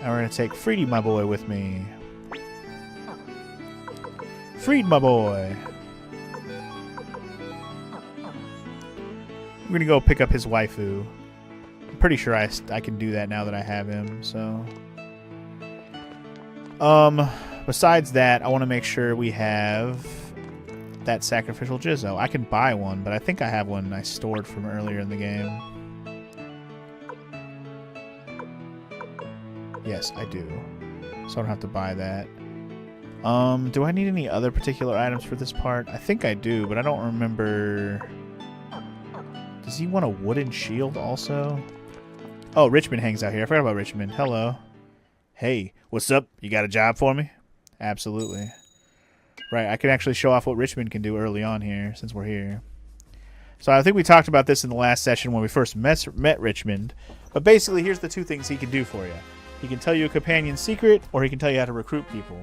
And we're going to take Freedy, my boy, with me. Freed, my boy. We're going to go pick up his waifu. I'm pretty sure I can do that now that I have him, so... Besides that, I want to make sure we have that sacrificial Jizzo. I can buy one, but I think I have one I stored from earlier in the game. Yes, I do. So I don't have to buy that. Do I need any other particular items for this part? I think I do, but I don't remember... Does he want a wooden shield also? Oh, Richmond hangs out here. I forgot about Richmond. Hello. Hey, what's up? You got a job for me? Absolutely. Right, I can actually show off what Richmond can do early on here, since we're here. So I think we talked about this in the last session when we first met Richmond. But basically, here's the two things he can do for you. He can tell you a companion secret, or he can tell you how to recruit people.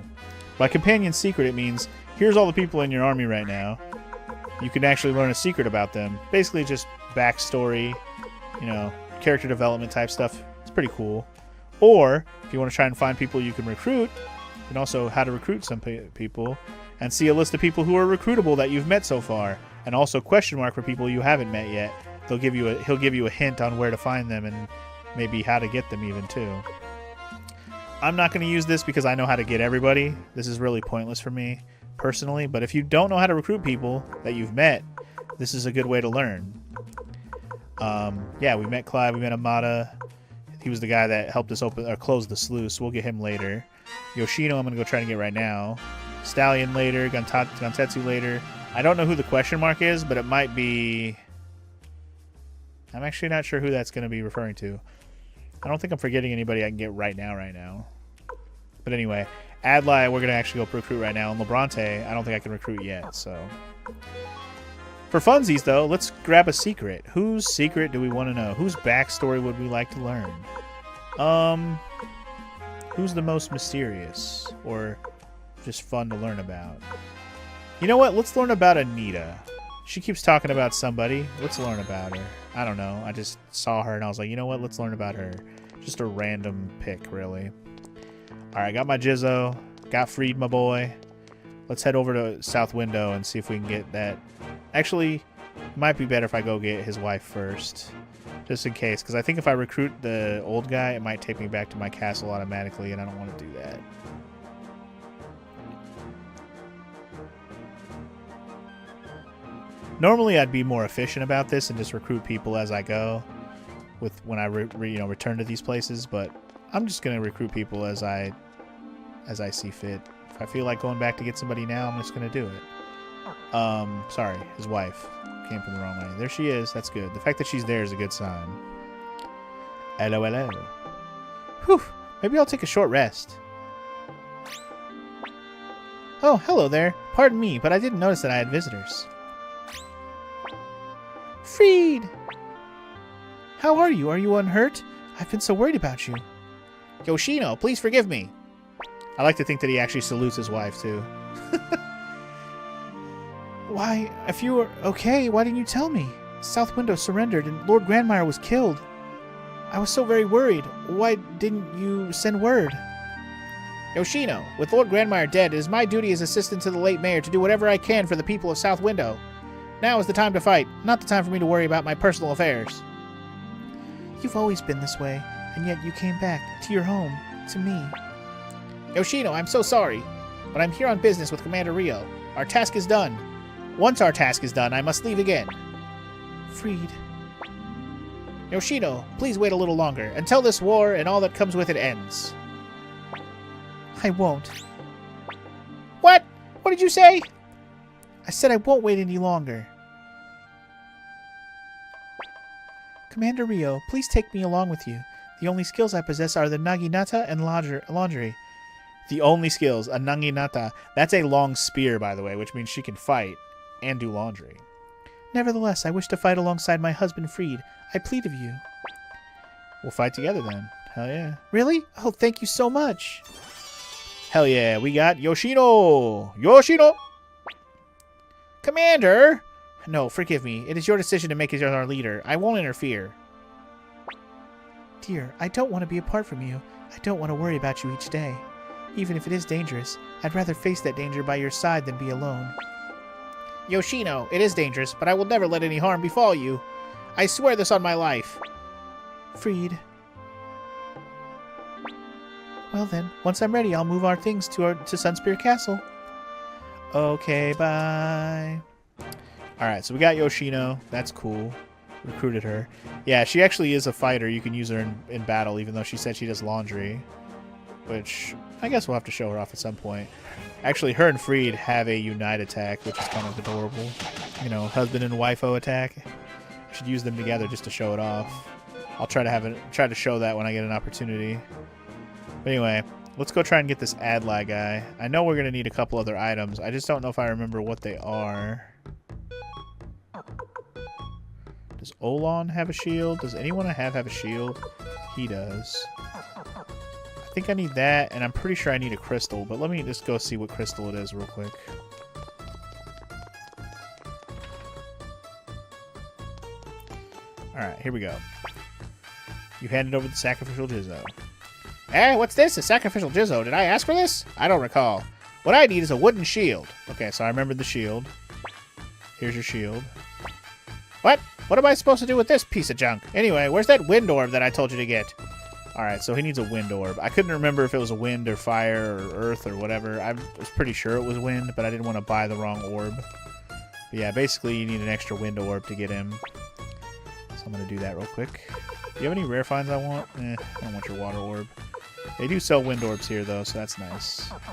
By companion secret, it means, here's all the people in your army right now. You can actually learn a secret about them. Basically just backstory, you know, character development type stuff. It's pretty cool. Or, if you want to try and find people you can recruit, and also how to recruit some people, and see a list of people who are recruitable that you've met so far, and also question mark for people you haven't met yet. He'll give you a hint on where to find them and maybe how to get them even too. I'm not going to use this because I know how to get everybody. This is really pointless for me personally, but if you don't know how to recruit people that you've met, this is a good way to learn. Yeah, we met Clive, we met Amada. He was the guy that helped us open or close the sluice. We'll get him later. Yoshino, I'm going to go try to get right now. Stallion later, Gantetsu later. I don't know who the question mark is, but it might be... I'm actually not sure who that's going to be referring to. I don't think I'm forgetting anybody I can get right now. But anyway, Adlai, we're going to actually go recruit right now. And Lebrante, I don't think I can recruit yet, so... For funsies, though, let's grab a secret. Whose secret do we want to know? Whose backstory would we like to learn? Who's the most mysterious? Or just fun to learn about? You know what? Let's learn about Anita. She keeps talking about somebody. Let's learn about her. I don't know. I just saw her and I was like, you know what? Let's learn about her. Just a random pick, really. Alright, got my Jizzo. Got freed, my boy. Let's head over to South Window and see if we can get that. Actually, it might be better if I go get his wife first. Just in case. Because I think if I recruit the old guy, it might take me back to my castle automatically, and I don't want to do that. Normally, I'd be more efficient about this and just recruit people as I go, when I return to these places. But I'm just gonna recruit people as I see fit. If I feel like going back to get somebody now, I'm just gonna do it. Sorry, his wife came from the wrong way. There she is. That's good. The fact that she's there is a good sign. Hello, hello. Whew. Maybe I'll take a short rest. Oh, hello there. Pardon me, but I didn't notice that I had visitors. Freed! How are you? Are you unhurt? I've been so worried about you. Yoshino, please forgive me. I like to think that he actually salutes his wife, too. Why, if you were okay, why didn't you tell me? South Window surrendered and Lord Grandmire was killed. I was so very worried. Why didn't you send word? Yoshino, with Lord Grandmire dead, it is my duty as assistant to the late mayor to do whatever I can for the people of South Window. Now is the time to fight, not the time for me to worry about my personal affairs. You've always been this way, and yet you came back to your home, to me. Yoshino, I'm so sorry, but I'm here on business with Commander Rio. Our task is done. Once our task is done, I must leave again. Freed. Yoshino, please wait a little longer, until this war and all that comes with it ends. I won't. What? What did you say? I said I won't wait any longer. Commander Rio, please take me along with you. The only skills I possess are the naginata and laundry. The only skills, a naginata. That's a long spear, by the way, which means she can fight and do laundry. Nevertheless, I wish to fight alongside my husband Freed. I plead of you. We'll fight together then. Hell yeah. Really? Oh, thank you so much. Hell yeah, we got Yoshino! Yoshino! Commander! No, forgive me. It is your decision to make us our leader. I won't interfere. Dear, I don't want to be apart from you. I don't want to worry about you each day. Even if it is dangerous, I'd rather face that danger by your side than be alone. Yoshino, it is dangerous, but I will never let any harm befall you. I swear this on my life. Freed. Well then, once I'm ready, I'll move our things to Sunspear Castle. Okay, bye. Alright, so we got Yoshino. That's cool. Recruited her. Yeah, she actually is a fighter. You can use her in battle, even though she said she does laundry. Which, I guess we'll have to show her off at some point. Actually, her and Freed have a unite attack, which is kind of adorable. You know, husband and wifo attack. I should use them together just to show it off. I'll try to show that when I get an opportunity. But anyway, Let's go try and get this Adlai guy. I know we're going to need a couple other items. I just don't know if I remember what they are. Does Olon have a shield? Does anyone I have a shield? He does. I think I need that, and I'm pretty sure I need a crystal, but let me just go see what crystal it is real quick. Alright, here we go. You handed over the sacrificial Jizzo. Eh, what's this? A sacrificial Jizzo? Did I ask for this? I don't recall. What I need is a wooden shield. Okay, so I remembered the shield. Here's your shield. What? What am I supposed to do with this piece of junk? Anyway, where's that wind orb that I told you to get? Alright, so he needs a wind orb. I couldn't remember if it was a wind or fire or earth or whatever. I was pretty sure it was wind, but I didn't want to buy the wrong orb. But yeah, basically you need an extra wind orb to get him. So I'm going to do that real quick. Do you have any rare finds I want? I don't want your water orb. They do sell wind orbs here, though, so that's nice. Alright,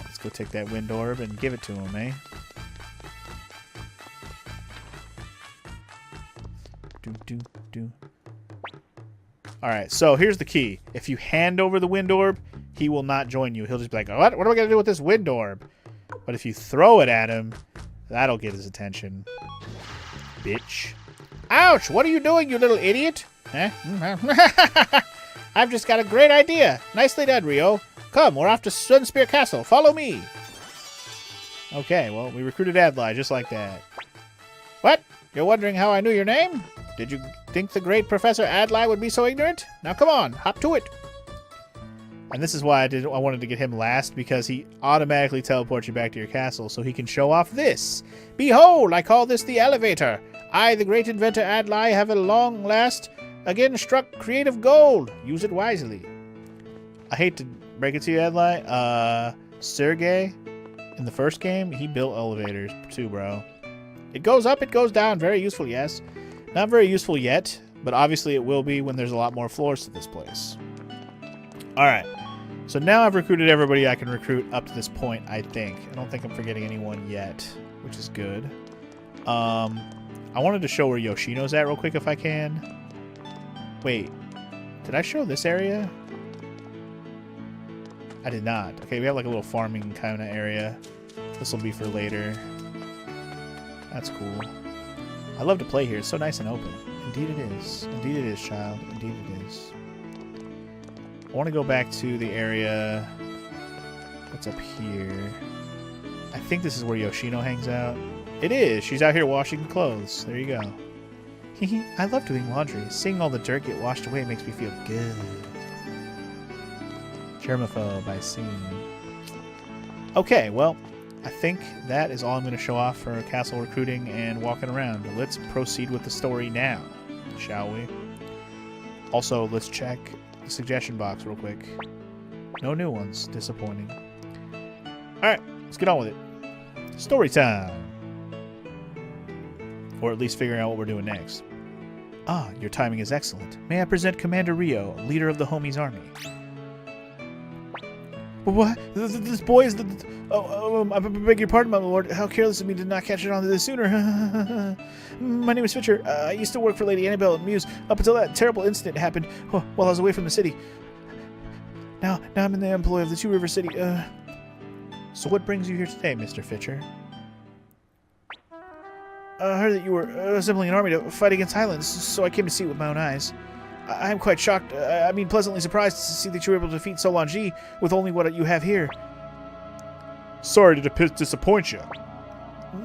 let's go take that wind orb and give it to him, eh? Alright, so here's the key. If you hand over the wind orb, he will not join you. He'll just be like, what am I going to do with this wind orb? But if you throw it at him, that'll get his attention. Bitch. Ouch! What are you doing, you little idiot? Eh? I've just got a great idea. Nicely done, Rio. Come, we're off to Sunspear Castle. Follow me. Okay, well, we recruited Adlai just like that. What? You're wondering how I knew your name? Did you think the great Professor Adlai would be so ignorant? Now come on, hop to it. And this is why I wanted to get him last, because he automatically teleports you back to your castle so he can show off this. Behold, I call this the elevator. I, the great inventor Adlai, have at long last again struck creative gold. Use it wisely. I hate to break it to you, Adlai. Sergey, in the first game, he built elevators too, bro. It goes up, it goes down. Very useful, yes. Not very useful yet, but obviously it will be when there's a lot more floors to this place. Alright. So now I've recruited everybody I can recruit up to this point, I think. I don't think I'm forgetting anyone yet, which is good. I wanted to show where Yoshino's at real quick if I can. Wait, did I show this area? I did not. Okay, we have like a little farming kind of area. This will be for later. That's cool. I love to play here. It's so nice and open. Indeed it is. Indeed it is, child. Indeed it is. I want to go back to the area that's up here. I think this is where Yoshino hangs out. It is. She's out here washing clothes. There you go. I love doing laundry. Seeing all the dirt get washed away makes me feel good. Germaphobe, I see. Okay, well, I think that is all I'm going to show off for castle recruiting and walking around. Let's proceed with the story now, shall we? Also, let's check the suggestion box real quick. No new ones. Disappointing. Alright, let's get on with it. Story time! Or at least figuring out what we're doing next. Ah, your timing is excellent. May I present Commander Rio, leader of the Homies Army? What? This boy is the... I beg your pardon, my lord. How careless of me to not catch it on to this sooner. My name is Fitcher. I used to work for Lady Annabelle at Muse up until that terrible incident happened while I was away from the city. Now I'm in the employ of the Two River City. So what brings you here today, Mr. Fitcher? I heard that you were assembling an army to fight against Highlands, so I came to see it with my own eyes. I am quite shocked, pleasantly surprised to see that you were able to defeat Solange with only what you have here. Sorry to disappoint you.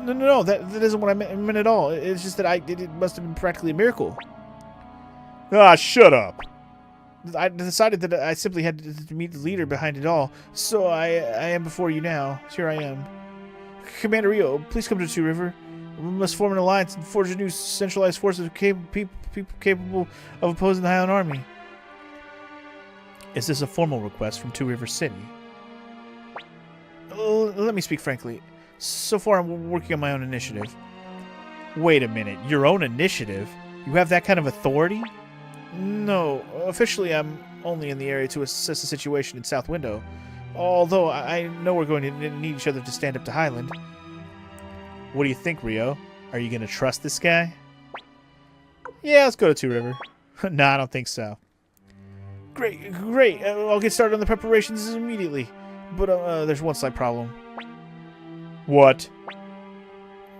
No, that isn't what I meant at all. It's just that it must have been practically a miracle. Ah, shut up. I decided that I simply had to meet the leader behind it all, so I am before you now. Here I am. Commander Rio, please come to Two River. We must form an alliance and forge a new centralized force of people capable of opposing the Highland Army. Is this a formal request from Two River City? Let me speak frankly. So far, I'm working on my own initiative. Wait a minute. Your own initiative? You have that kind of authority? No. Officially, I'm only in the area to assess the situation in South Window. Although, I know we're going to need each other to stand up to Highland. What do you think, Rio? Are you going to trust this guy? Yeah, let's go to Two River. No, I don't think so. Great, great. I'll get started on the preparations immediately. But there's one slight problem. What?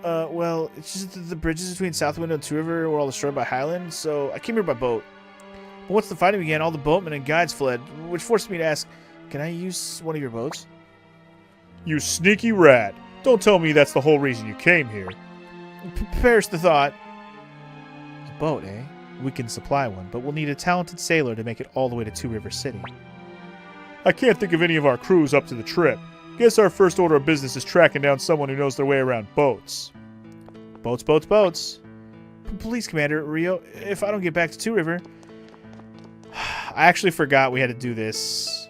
Well, it's just that the bridges between South Window and Two River were all destroyed by Highland, so I came here by boat. But once the fighting began, all the boatmen and guides fled, which forced me to ask, can I use one of your boats? You sneaky rat. Don't tell me that's the whole reason you came here. Perish the thought. A boat, eh? We can supply one, but we'll need a talented sailor to make it all the way to Two River City. I can't think of any of our crews up to the trip. Guess our first order of business is tracking down someone who knows their way around boats. Boats, boats, boats. Police Commander, Rio, if I don't get back to Two River... I actually forgot we had to do this.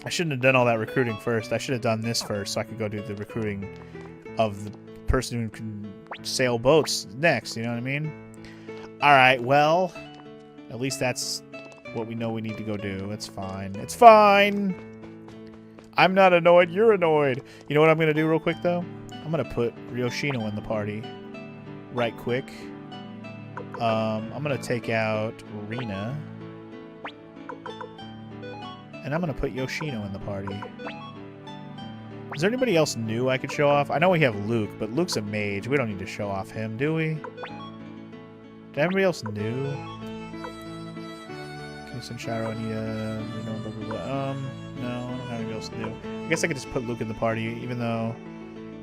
I shouldn't have done all that recruiting first. I should have done this first so I could go do the recruiting of the person who can sail boats next, you know what I mean? Alright, well, at least that's what we know we need to go do. It's fine. It's fine! I'm not annoyed, you're annoyed. You know what I'm going to do real quick, though? I'm going to put Ryoshino in the party right quick. I'm going to take out Rina. And I'm going to put Yoshino in the party. Is there anybody else new I could show off? I know we have Luke, but Luke's a mage. We don't need to show off him, do we? Is anybody else new? Kinnison, Shiro, Anita, Reno, blah, blah, blah. No, I don't have anybody else new. I guess I could just put Luke in the party, even though...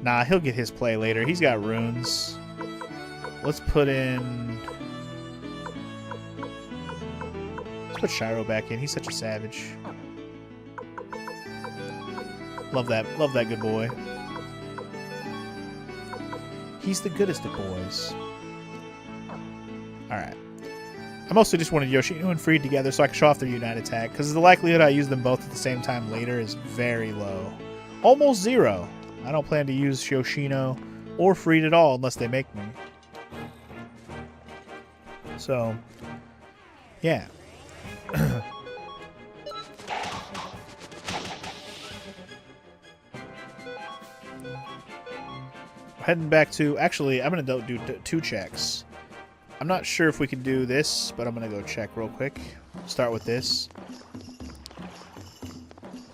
Nah, he'll get his play later. He's got runes. Let's put in... Let's put Shiro back in. He's such a savage. Love that good boy. He's the goodest of boys. Alright. I mostly just wanted Yoshino and Freed together so I can show off their unite attack, because the likelihood I use them both at the same time later is very low. Almost zero. I don't plan to use Yoshino or Freed at all unless they make me. So, yeah. Heading back to... Actually, I'm going to do 2 checks. I'm not sure if we can do this, but I'm going to go check real quick. Start with this.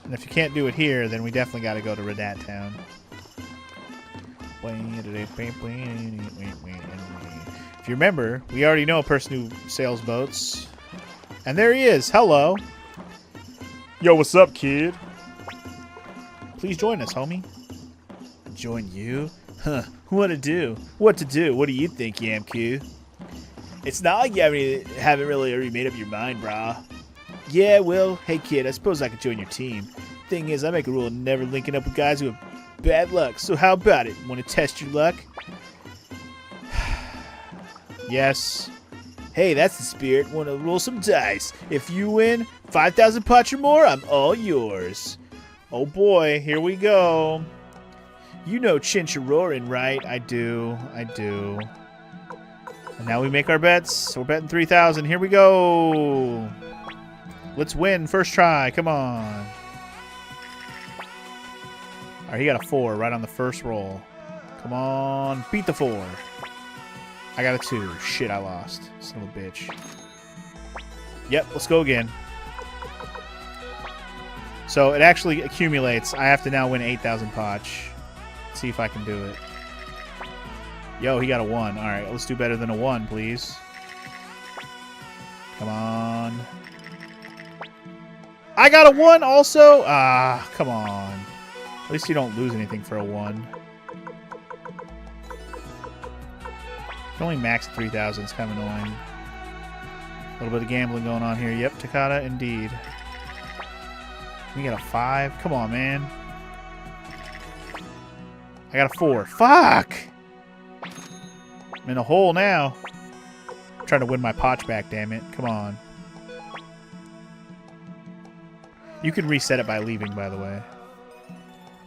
And if you can't do it here, then we definitely got to go to Redat Town. If you remember, we already know a person who sails boats. And there he is. Hello. Yo, what's up, kid? Please join us, homie. Join you? Huh. What to do? What to do? What do you think, Yamku? It's not like you haven't really already made up your mind, brah. Yeah, well, hey, kid, I suppose I could join your team. Thing is, I make a rule of never linking up with guys who have bad luck, so how about it? Want to test your luck? Yes. Hey, that's the spirit. Want to roll some dice. If you win 5,000 pots or more, I'm all yours. Oh boy, here we go. You know Chincharorin, right? I do. I do. And now we make our bets. We're betting 3,000. Here we go. Let's win. First try. Come on. All right, he got a 4 right on the first roll. Come on. Beat the 4. I got a 2. Shit, I lost. Son of a bitch. Yep, let's go again. So it actually accumulates. I have to now win 8,000 potch. Let's see if I can do it. Yo, he got a 1. All right, let's do better than a 1, please. Come on. I got a 1 also? Ah, come on. At least you don't lose anything for a 1. You can only max 3,000. It's kind of annoying. A little bit of gambling going on here. Yep, Takata, indeed. We got a 5. Come on, man. I got a 4. Fuck! I'm in a hole now. I'm trying to win my potch back, damn it. Come on. You can reset it by leaving, by the way.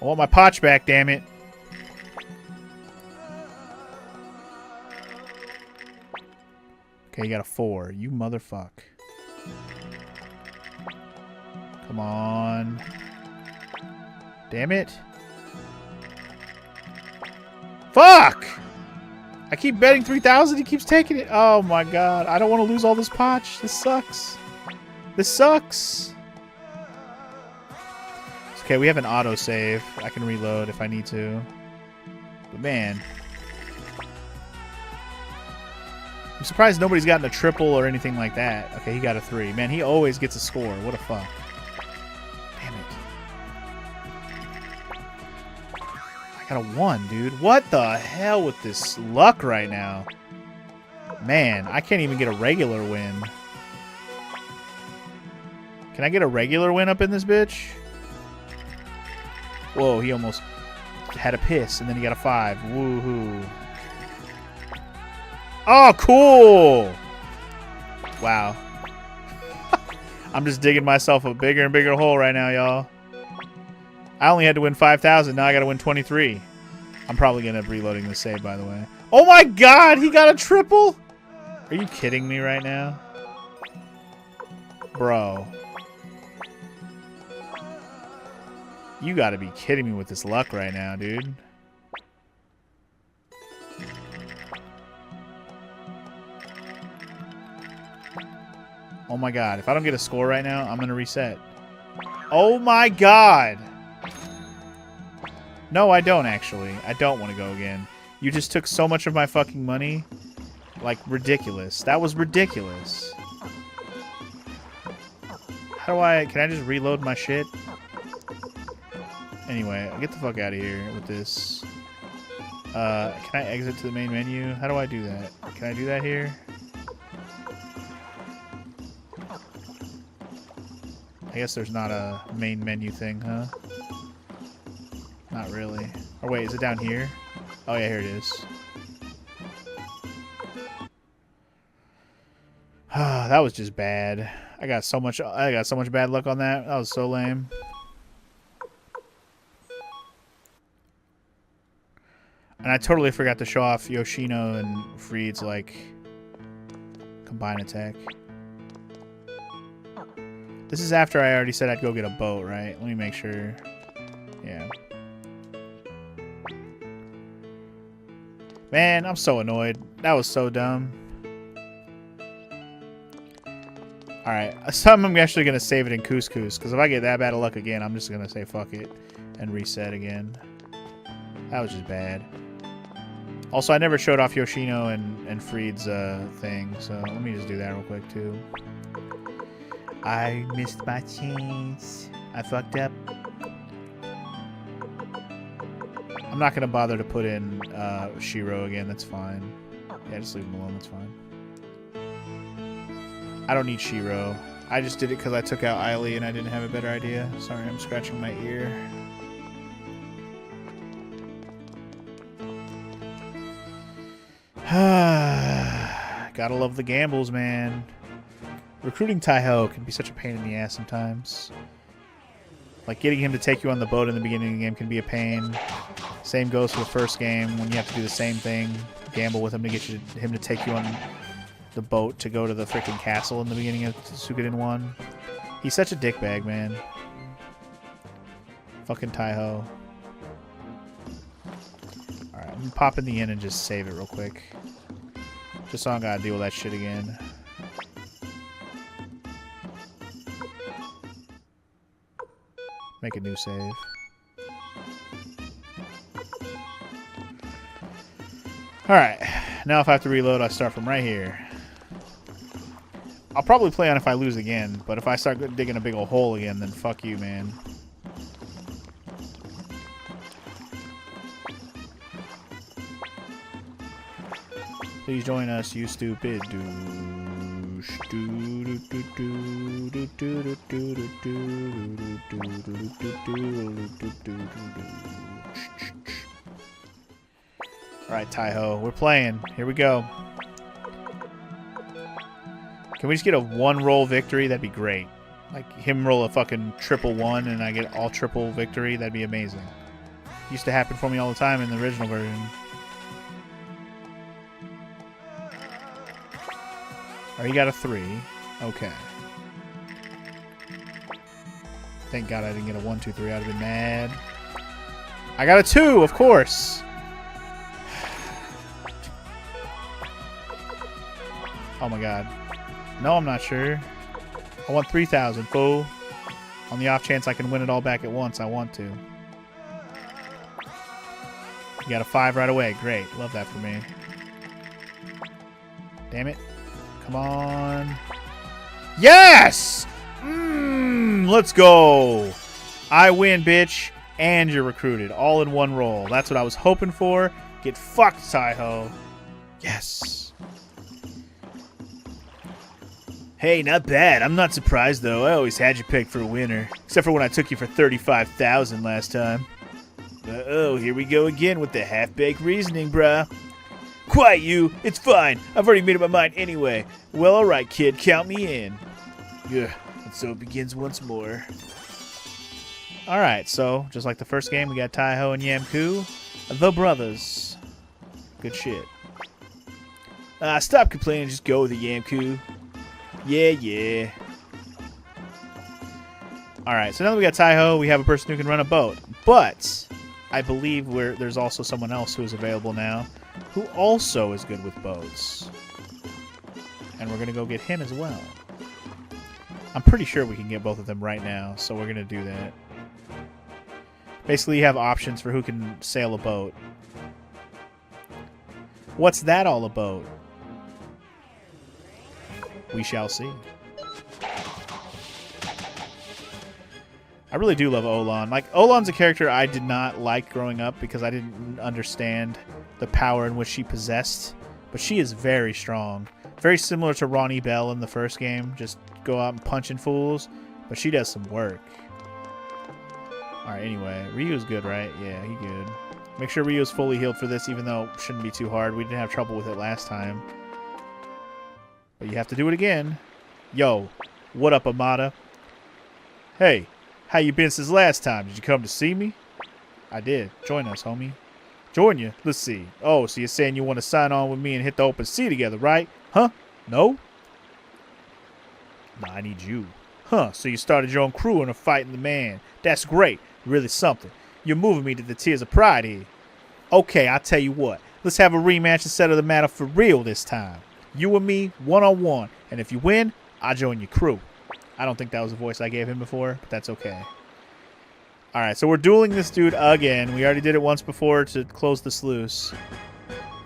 I want my potch back, damn it. Okay, you got a 4. You motherfuck. Come on. Damn it. Fuck! I keep betting 3,000. He keeps taking it. Oh my god. I don't want to lose all this potch. This sucks. This sucks. Okay, we have an autosave. I can reload if I need to. But man. I'm surprised nobody's gotten a triple or anything like that. Okay, he got a 3. Man, he always gets a score. What a fuck. Damn it. I got a 1, dude. What the hell with this luck right now? Man, I can't even get a regular win. Can I get a regular win up in this bitch? Whoa, he almost had a piss, and then he got a 5. Woohoo. Oh, cool! Wow. I'm just digging myself a bigger and bigger hole right now, y'all. I only had to win 5,000. Now I got to win 23. I'm probably going to end up reloading the save, by the way. Oh, my God! He got a triple? Are you kidding me right now? Bro. You got to be kidding me with this luck right now, dude. Oh my god. If I don't get a score right now, I'm going to reset. Oh my god. No, I don't actually. I don't want to go again. You just took so much of my fucking money. Like, ridiculous. That was ridiculous. How do I... Can I just reload my shit? Anyway, get the fuck out of here with this. Can I exit to the main menu? How do I do that? Can I do that here? I guess there's not a main menu thing, huh? Not really. Or wait, is it down here? Oh yeah, here it is. That was just bad. I got so much bad luck on that. That was so lame. And I totally forgot to show off Yoshino and Freed's like combine attack. This is after I already said I'd go get a boat, right? Let me make sure. Yeah. Man, I'm so annoyed. That was so dumb. Alright, this time I'm actually going to save it in Couscous, because if I get that bad of luck again, I'm just going to say fuck it and reset again. That was just bad. Also, I never showed off Yoshino and Freed's thing, so let me just do that real quick, too. I missed my chance. I fucked up. I'm not going to bother to put in Shiro again. That's fine. Yeah, just leave him alone. That's fine. I don't need Shiro. I just did it because I took out Eiley and I didn't have a better idea. Sorry, I'm scratching my ear. Gotta love the gambles, man. Recruiting Taiho can be such a pain in the ass sometimes. Like, getting him to take you on the boat in the beginning of the game can be a pain. Same goes for the first game when you have to do the same thing. Gamble with him to get him to take you on the boat to go to the freaking castle in the beginning of Suikoden 1. He's such a dickbag, man. Fucking Taiho. Alright, I'm gonna pop in the inn and just save it real quick. Just so I don't gotta deal with that shit again. Make a new save. Alright, now if I have to reload, I start from right here. I'll probably play on if I lose again, but if I start digging a big old hole again, then fuck you, man. Please join us, you stupid douche. Alright, Taiho, we're playing. Here we go. Can we just get a one-roll victory? That'd be great. Like, him roll a fucking triple 1 and I get all triple victory. That'd be amazing. Used to happen for me all the time in the original version. Oh, he got a 3. Okay. Thank God I didn't get a 1, 2, 3. I'd have been mad. I got a 2, of course. Oh my God. No, I'm not sure. I want 3,000, fool. On the off chance I can win it all back at once, I want to. You got a 5 right away. Great. Love that for me. Damn it. Come on. Yes! Let's go. I win, bitch. And you're recruited. All in one roll. That's what I was hoping for. Get fucked, Taiho. Yes. Hey, not bad. I'm not surprised, though. I always had you pegged for a winner. Except for when I took you for 35,000 last time. Uh-oh, here we go again with the half-baked reasoning, bruh. Quiet, you. It's fine. I've already made up my mind anyway. Well, alright, kid. Count me in. Ugh. And so it begins once more. Alright, so, just like the first game, we got Taiho and Yamku. The brothers. Good shit. Stop complaining. Just go with it, Yamku. Yeah. Alright, so now that we got Taiho, we have a person who can run a boat. But I believe there's also someone else who is available now who also is good with boats. And we're going to go get him as well. I'm pretty sure we can get both of them right now, so we're going to do that. Basically, you have options for who can sail a boat. What's that all about? We shall see. I really do love Olan. Like, Olan's a character I did not like growing up because I didn't understand the power in which she possessed. But she is very strong. Very similar to Ronnie Bell in the first game. Just go out and punching fools. But she does some work. Alright, anyway. Ryu's good, right? Yeah, he good. Make sure Ryu's fully healed for this, even though it shouldn't be too hard. We didn't have trouble with it last time. But you have to do it again. Yo, what up, Amada? Hey, how you been since last time? Did you come to see me? I did. Join us, homie. Join you? Let's see. Oh, so you're saying you want to sign on with me and hit the open sea together, right? Huh? No? Nah, I need you. Huh, so you started your own crew and are fighting the man. That's great. Really something. You're moving me to the tears of pride here. Okay, I'll tell you what. Let's have a rematch and settle the matter for real this time. You and me, one-on-one. And if you win, I'll join your crew. I don't think that was the voice I gave him before, but that's okay. Alright, so we're dueling this dude again. We already did it once before to close the sluice.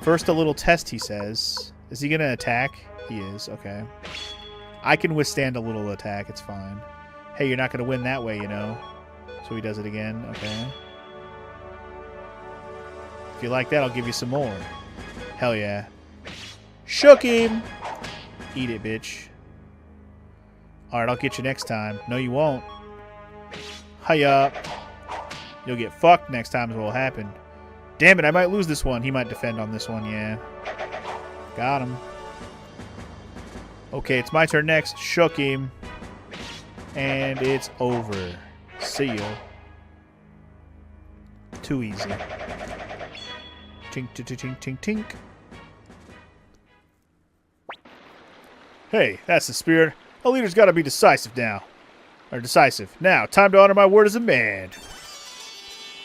First, a little test, he says. Is he going to attack? He is, okay. I can withstand a little attack, it's fine. Hey, you're not going to win that way, you know. So he does it again, okay. If you like that, I'll give you some more. Hell yeah. Shook him! Eat it, bitch. Alright, I'll get you next time. No, you won't. Hiya. You'll get fucked next time is what will happen. Damn it, I might lose this one. He might defend on this one, yeah. Got him. Okay, it's my turn next. Shook him. And it's over. See ya. Too easy. Tink, tink, tink, tink, tink. Hey, that's the spirit. A leader's got to be decisive now. Or decisive. Now, time to honor my word as a man.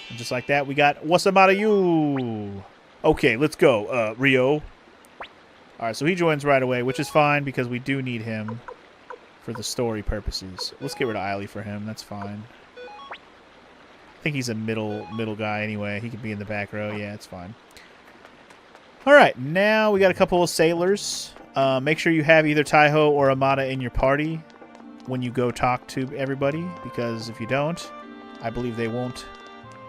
And just like that, we got what's up out of you. Okay, let's go, Rio. Alright, so he joins right away, which is fine because we do need him for the story purposes. Let's get rid of Eiley for him. That's fine. I think he's a middle guy anyway. He could be in the back row. Yeah, it's fine. Alright, now we got a couple of sailors. Make sure you have either Taiho or Amada in your party when you go talk to everybody, because if you don't, I believe they won't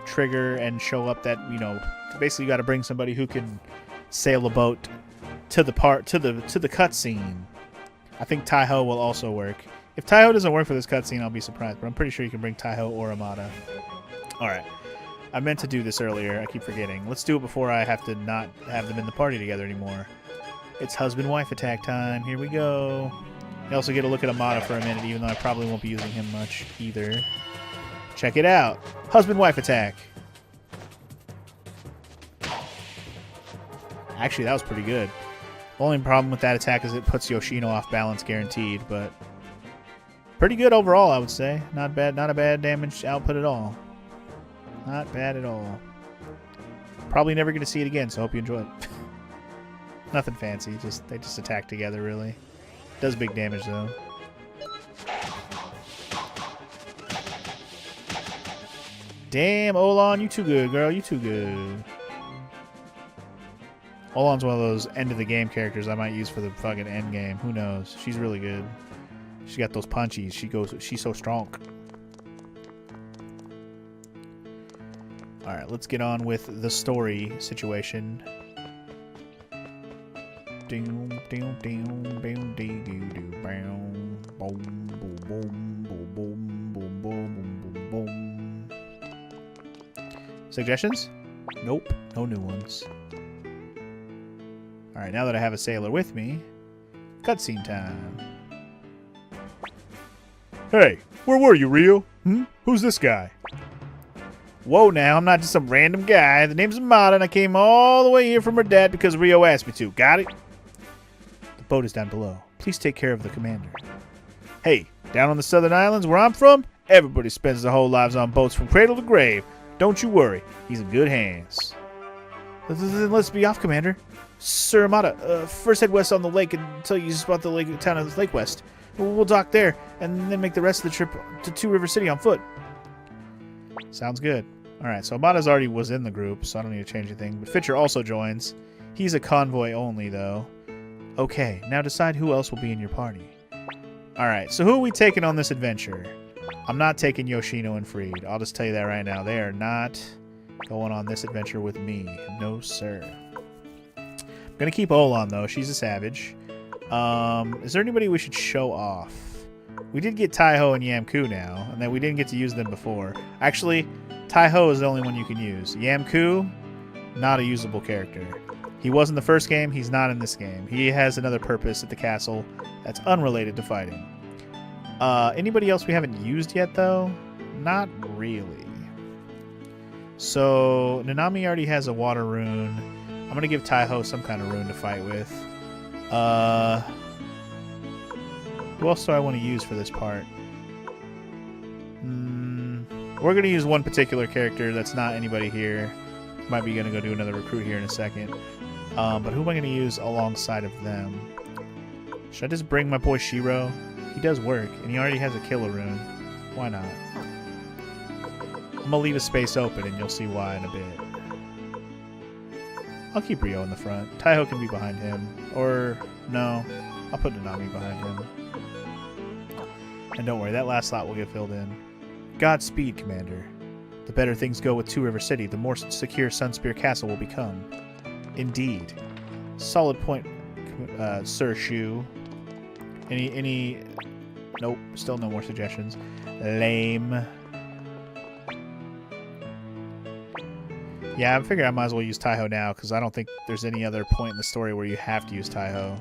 trigger and show up that, you know, basically you got to bring somebody who can sail a boat to the cutscene. I think Taiho will also work. If Taiho doesn't work for this cutscene, I'll be surprised, but I'm pretty sure you can bring Taiho or Amada. Alright. I meant to do this earlier. I keep forgetting. Let's do it before I have to not have them in the party together anymore. It's husband-wife attack time. Here we go. You also get a look at Amada for a minute, even though I probably won't be using him much either. Check it out. Husband-wife attack. Actually, that was pretty good. The only problem with that attack is it puts Yoshino off balance guaranteed, but pretty good overall, I would say. Not bad, not a bad damage output at all. Not bad at all. Probably never going to see it again, so hope you enjoy it. Nothing fancy. They just attack together, really. Does big damage, though. Damn, Olan, you too good, girl. You too good. Olan's one of those end-of-the-game characters I might use for the fucking end game. Who knows? She's really good. She got those punchies. She's so strong. Alright, let's get on with the story situation. Suggestions? Nope, no new ones. Alright, now that I have a sailor with me, cutscene time. Hey, where were you, Rio? Who's this guy? Whoa now, I'm not just some random guy. The name's Amada and I came all the way here from her dad because Rio asked me to. Got it? The boat is down below. Please take care of the commander. Hey, down on the southern islands where I'm from, everybody spends their whole lives on boats from cradle to grave. Don't you worry, he's in good hands. Let's be off, Commander. Sir Amada, first head west on the lake until you spot the town of Lake West. We'll dock there, and then make the rest of the trip to Two River City on foot. Sounds good. Alright, so Amada's already was in the group, so I don't need to change anything. But Fitcher also joins. He's a convoy only, though. Okay, now decide who else will be in your party. Alright, so who are we taking on this adventure? I'm not taking Yoshino and Freed. I'll just tell you that right now. They are not going on this adventure with me. No, sir. I'm going to keep Olan, though. She's a savage. Is there anybody we should show off? We did get Taiho and Yamku now, and then we didn't get to use them before. Actually, Taiho is the only one you can use. Yamku, not a usable character. He was in the first game. He's not in this game. He has another purpose at the castle that's unrelated to fighting. Anybody else we haven't used yet, though? Not really. So, Nanami already has a water rune. I'm going to give Taiho some kind of rune to fight with. Who else do I want to use for this part? We're going to use one particular character that's not anybody here. Might be going to go do another recruit here in a second. But who am I going to use alongside of them? Should I just bring my boy Shiro? He does work, and he already has a killer rune. Why not? I'm going to leave a space open, and you'll see why in a bit. I'll keep Rio in the front. Taiho can be behind him. Or, no, I'll put Nanami behind him. And don't worry, that last slot will get filled in. Godspeed, Commander. The better things go with Two River City, the more secure Sunspear Castle will become. Indeed. Solid point, Sir Shu. Any... Nope, still no more suggestions. Lame. Yeah, I figured I might as well use Taiho now, because I don't think there's any other point in the story where you have to use Taiho.